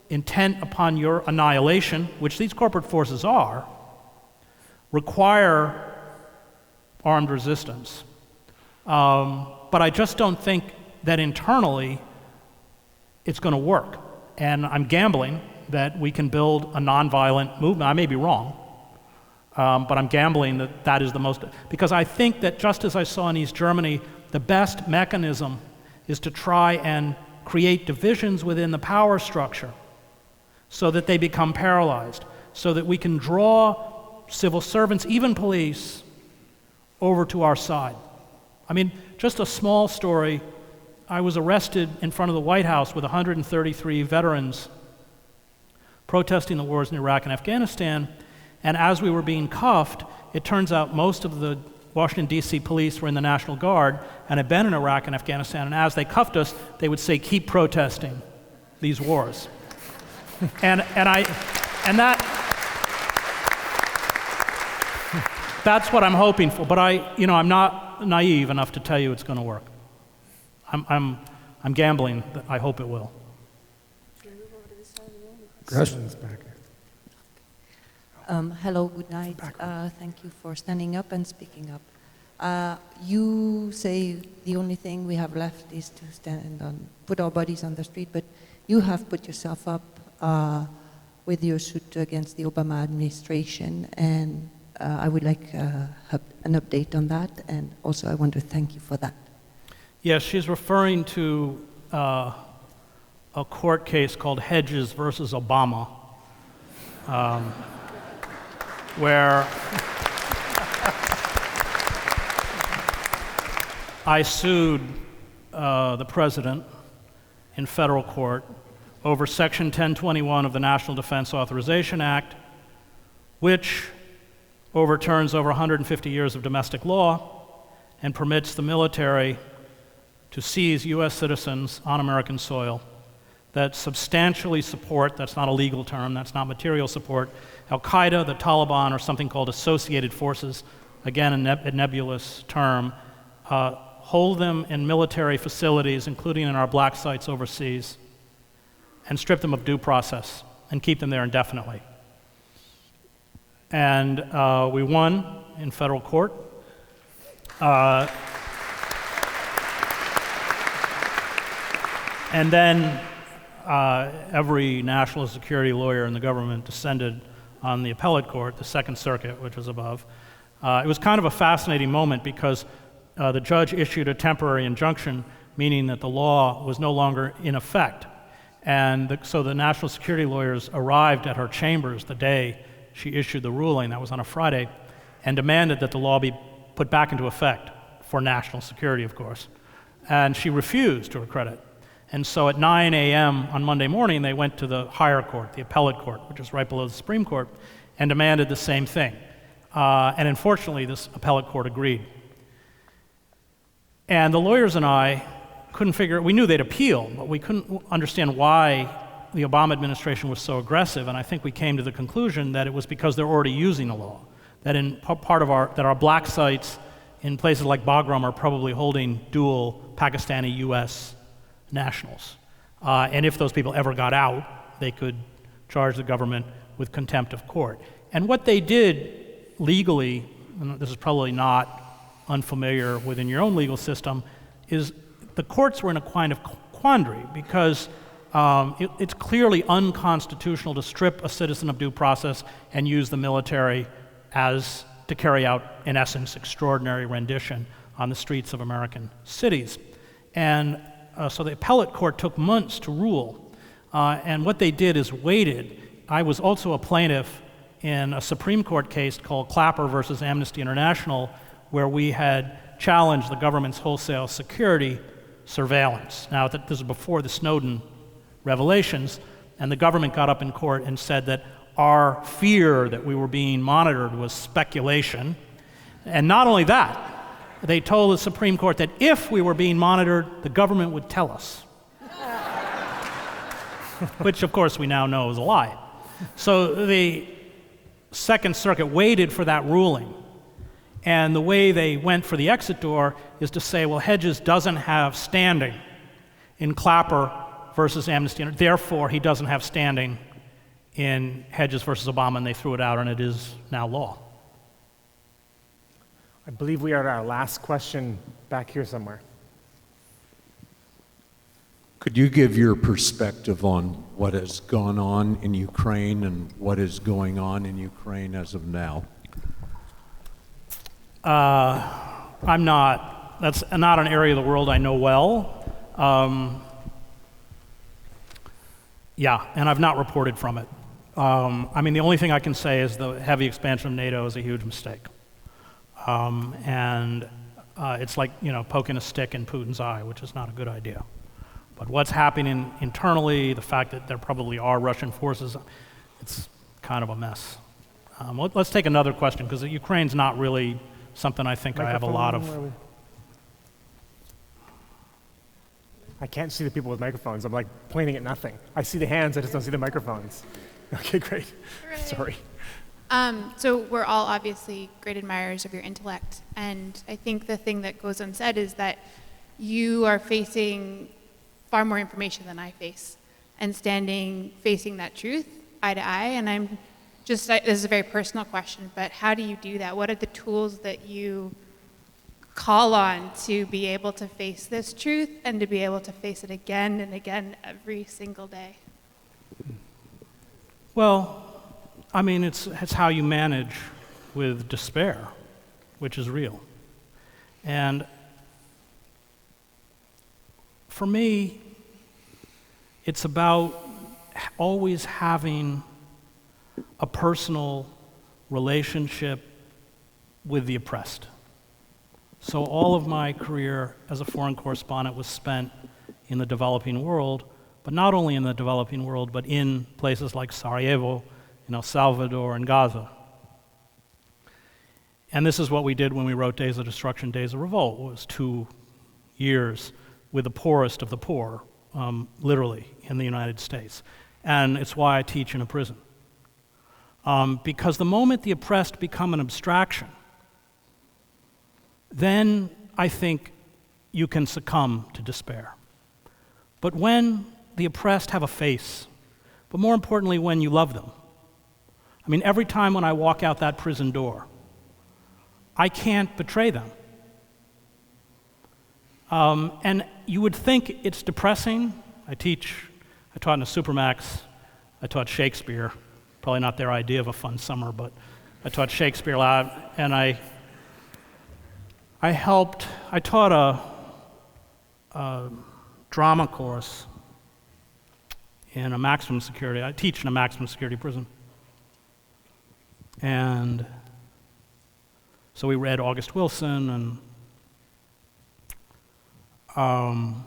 intent upon your annihilation, which these corporate forces are, require armed resistance. But I just don't think that internally it's going to work. And I'm gambling that we can build a nonviolent movement. I may be wrong, but I'm gambling that that is the most, because I think that just as I saw in East Germany, the best mechanism is to try and create divisions within the power structure so that they become paralyzed, so that we can draw civil servants, even police, over to our side. I mean, just a small story. I was arrested in front of the White House with 133 veterans protesting the wars in Iraq and Afghanistan, and as we were being cuffed, it turns out most of the Washington, D.C. police were in the National Guard and had been in Iraq and Afghanistan, and as they cuffed us, they would say, "Keep protesting these wars." That's what I'm hoping for, but I'm not naive enough to tell you it's going to work. I'm gambling that I hope it will. Questions back there. Hello, good night. Thank you for standing up and speaking up. You say the only thing we have left is to put our bodies on the street, but you have put yourself up with your suit against the Obama administration, and I would like have an update on that, and also I want to thank you for that. Yes, she's referring to a court case called Hedges versus Obama, where I sued the president in federal court over Section 1021 of the National Defense Authorization Act, which overturns over 150 years of domestic law and permits the military to seize U.S. citizens on American soil that substantially support, that's not a legal term, that's not material support, Al-Qaeda, the Taliban, or something called associated forces, again a nebulous term, hold them in military facilities, including in our black sites overseas, and strip them of due process and keep them there indefinitely. And we won in federal court. And then every national security lawyer in the government descended on the appellate court, the Second Circuit, which was above. It was kind of a fascinating moment because the judge issued a temporary injunction, meaning that the law was no longer in effect. And so the national security lawyers arrived at her chambers the day she issued the ruling, that was on a Friday, and demanded that the law be put back into effect for national security, of course. And she refused, to her credit. And so at 9 a.m. on Monday morning, they went to the higher court, the appellate court, which is right below the Supreme Court, and demanded the same thing. And unfortunately, this appellate court agreed. And the lawyers and I couldn't figure, we knew they'd appeal, but we couldn't understand why the Obama administration was so aggressive, and I think we came to the conclusion that it was because they're already using the law, that in part of our black sites in places like Bagram are probably holding dual Pakistani U.S. nationals. And if those people ever got out, they could charge the government with contempt of court. And what they did legally, and this is probably not unfamiliar within your own legal system, is the courts were in a kind of quandary because it's clearly unconstitutional to strip a citizen of due process and use the military to carry out, in essence, extraordinary rendition on the streets of American cities. And so the appellate court took months to rule. And what they did is waited. I was also a plaintiff in a Supreme Court case called Clapper versus Amnesty International, where we had challenged the government's wholesale security surveillance. Now, this is before the Snowden revelations, and the government got up in court and said that our fear that we were being monitored was speculation. And not only that, they told the Supreme Court that if we were being monitored, the government would tell us. Which, of course, we now know is a lie. So the Second Circuit waited for that ruling. And the way they went for the exit door is to say, well, Hedges doesn't have standing in Clapper versus Amnesty, therefore he doesn't have standing in Hedges versus Obama, and they threw it out, and it is now law. I believe we are at our last question back here somewhere. Could you give your perspective on what has gone on in Ukraine and what is going on in Ukraine as of now? I'm not. That's not an area of the world I know well. Yeah, and I've not reported from it. I mean, the only thing I can say is the heavy expansion of NATO is a huge mistake. And it's like, poking a stick in Putin's eye, which is not a good idea. But what's happening internally, the fact that there probably are Russian forces, it's kind of a mess. Let's take another question, because Ukraine's not really something I think I have a lot of. I can't see the people with microphones. I'm like pointing at nothing. I see the hands, I just don't see the microphones. Okay, great. Sorry. So we're all obviously great admirers of your intellect, and I think the thing that goes unsaid is that you are facing far more information than I face, and facing that truth eye to eye. And I'm just, this is a very personal question, but how do you do that? What are the tools that you call on to be able to face this truth and to be able to face it again and again every single day? Well, I mean, it's how you manage with despair, which is real. And for me, it's about always having a personal relationship with the oppressed. So all of my career as a foreign correspondent was spent in the developing world, but not only in the developing world, but in places like Sarajevo, El Salvador, and Gaza. And this is what we did when we wrote Days of Destruction, Days of Revolt. It was 2 years with the poorest of the poor, literally, in the United States. And it's why I teach in a prison. Because the moment the oppressed become an abstraction, then I think you can succumb to despair. But when the oppressed have a face, but more importantly, when you love them, I mean, every time when I walk out that prison door, I can't betray them. And you would think it's depressing. I taught in a Supermax, I taught Shakespeare, probably not their idea of a fun summer, but I taught Shakespeare a lot, and I taught a drama course in a maximum security. I teach in a maximum security prison. And so we read August Wilson, and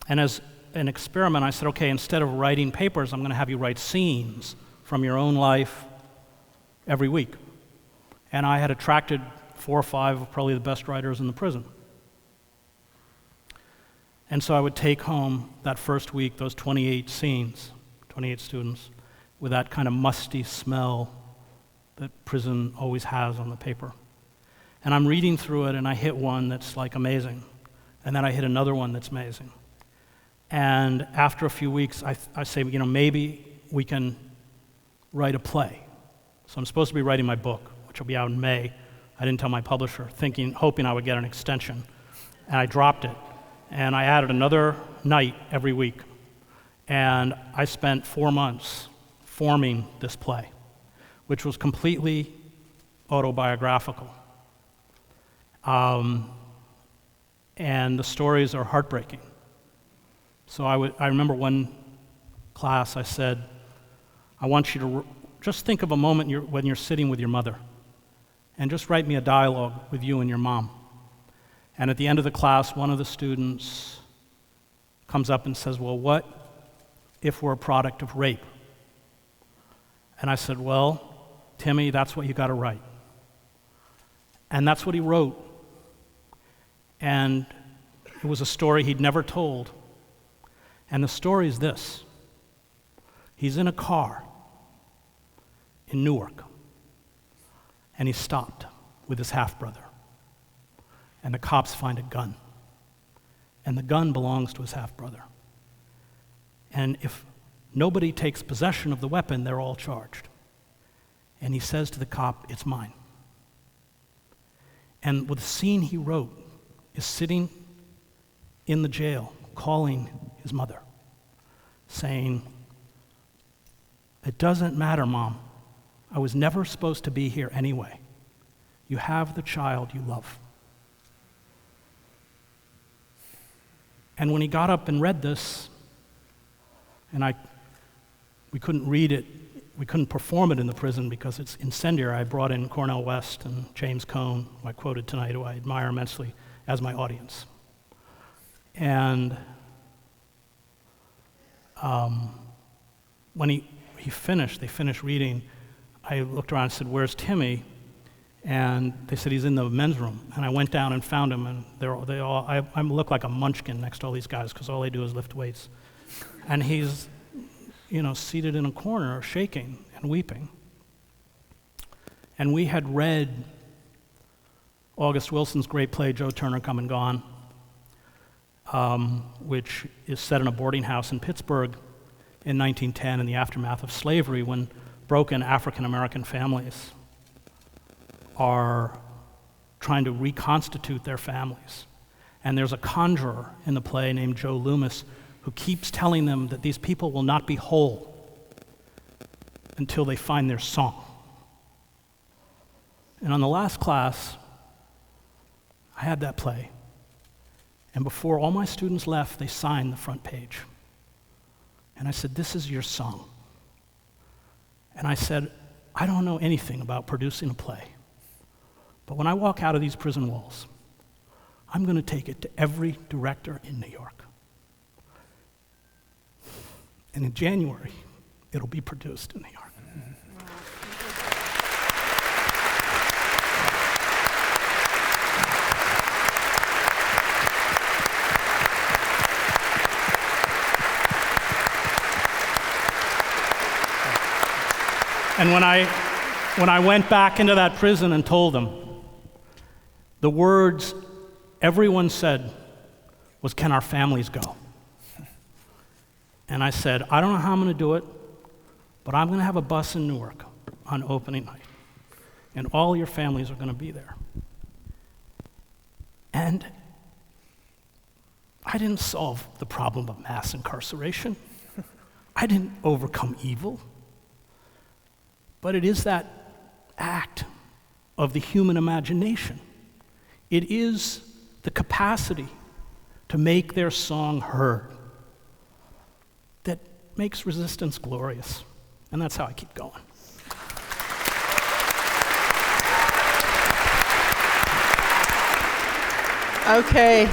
as an experiment, I said, okay, instead of writing papers, I'm going to have you write scenes from your own life every week. And I had attracted 4 or 5 of probably the best writers in the prison. And so I would take home that first week those 28 scenes, 28 students, with that kind of musty smell that prison always has on the paper. And I'm reading through it, and I hit one that's like amazing. And then I hit another one that's amazing. And after a few weeks, I say, maybe we can write a play. So I'm supposed to be writing my book, which will be out in May. I didn't tell my publisher, hoping I would get an extension. And I dropped it. And I added another night every week. And I spent 4 months forming this play, which was completely autobiographical. And the stories are heartbreaking. So I remember one class I said, I want you to just think of a moment when you're sitting with your mother, and just write me a dialogue with you and your mom. And at the end of the class, one of the students comes up and says, well, what if we're a product of rape? And I said, well, Timmy, that's what you got to write. And that's what he wrote. And it was a story he'd never told. And the story is this. He's in a car in Newark, and he's stopped with his half-brother. And the cops find a gun. And the gun belongs to his half-brother. And if nobody takes possession of the weapon, they're all charged. And he says to the cop, it's mine. And the scene he wrote is sitting in the jail calling his mother saying, "It doesn't matter, Mom. I was never supposed to be here anyway. You have the child you love." And when he got up and read this, and we couldn't read it, we couldn't perform it in the prison because it's incendiary. I brought in Cornel West and James Cone, who I quoted tonight, who I admire immensely, as my audience. And when they finished reading, I looked around and said, "Where's Timmy?" And they said, "He's in the men's room." And I went down and found him, and I look like a munchkin next to all these guys because all they do is lift weights. And he's, seated in a corner, shaking and weeping. And we had read August Wilson's great play, Joe Turner, Come and Gone, which is set in a boarding house in Pittsburgh in 1910 in the aftermath of slavery, when broken African-American families are trying to reconstitute their families. And there's a conjurer in the play named Joe Loomis who keeps telling them that these people will not be whole until they find their song. And on the last class, I had that play. And before all my students left, they signed the front page. And I said, "This is your song." And I said, "I don't know anything about producing a play, but when I walk out of these prison walls, I'm going to take it to every director in New York. And in January, it'll be produced in New York." And when I went back into that prison and told them, the words everyone said was, "Can our families go?" And I said, "I don't know how I'm going to do it, but I'm going to have a bus in Newark on opening night, and all your families are going to be there." And I didn't solve the problem of mass incarceration. I didn't overcome evil. But it is that act of the human imagination. It is the capacity to make their song heard that makes resistance glorious. And that's how I keep going. Okay.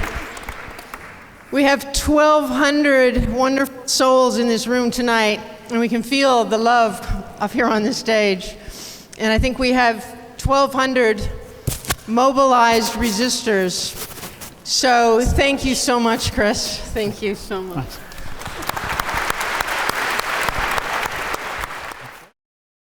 We have 1,200 wonderful souls in this room tonight, and we can feel the love up here on the stage. And I think we have 1,200 mobilized resistors. So thank you so much, Chris. Thank you so much.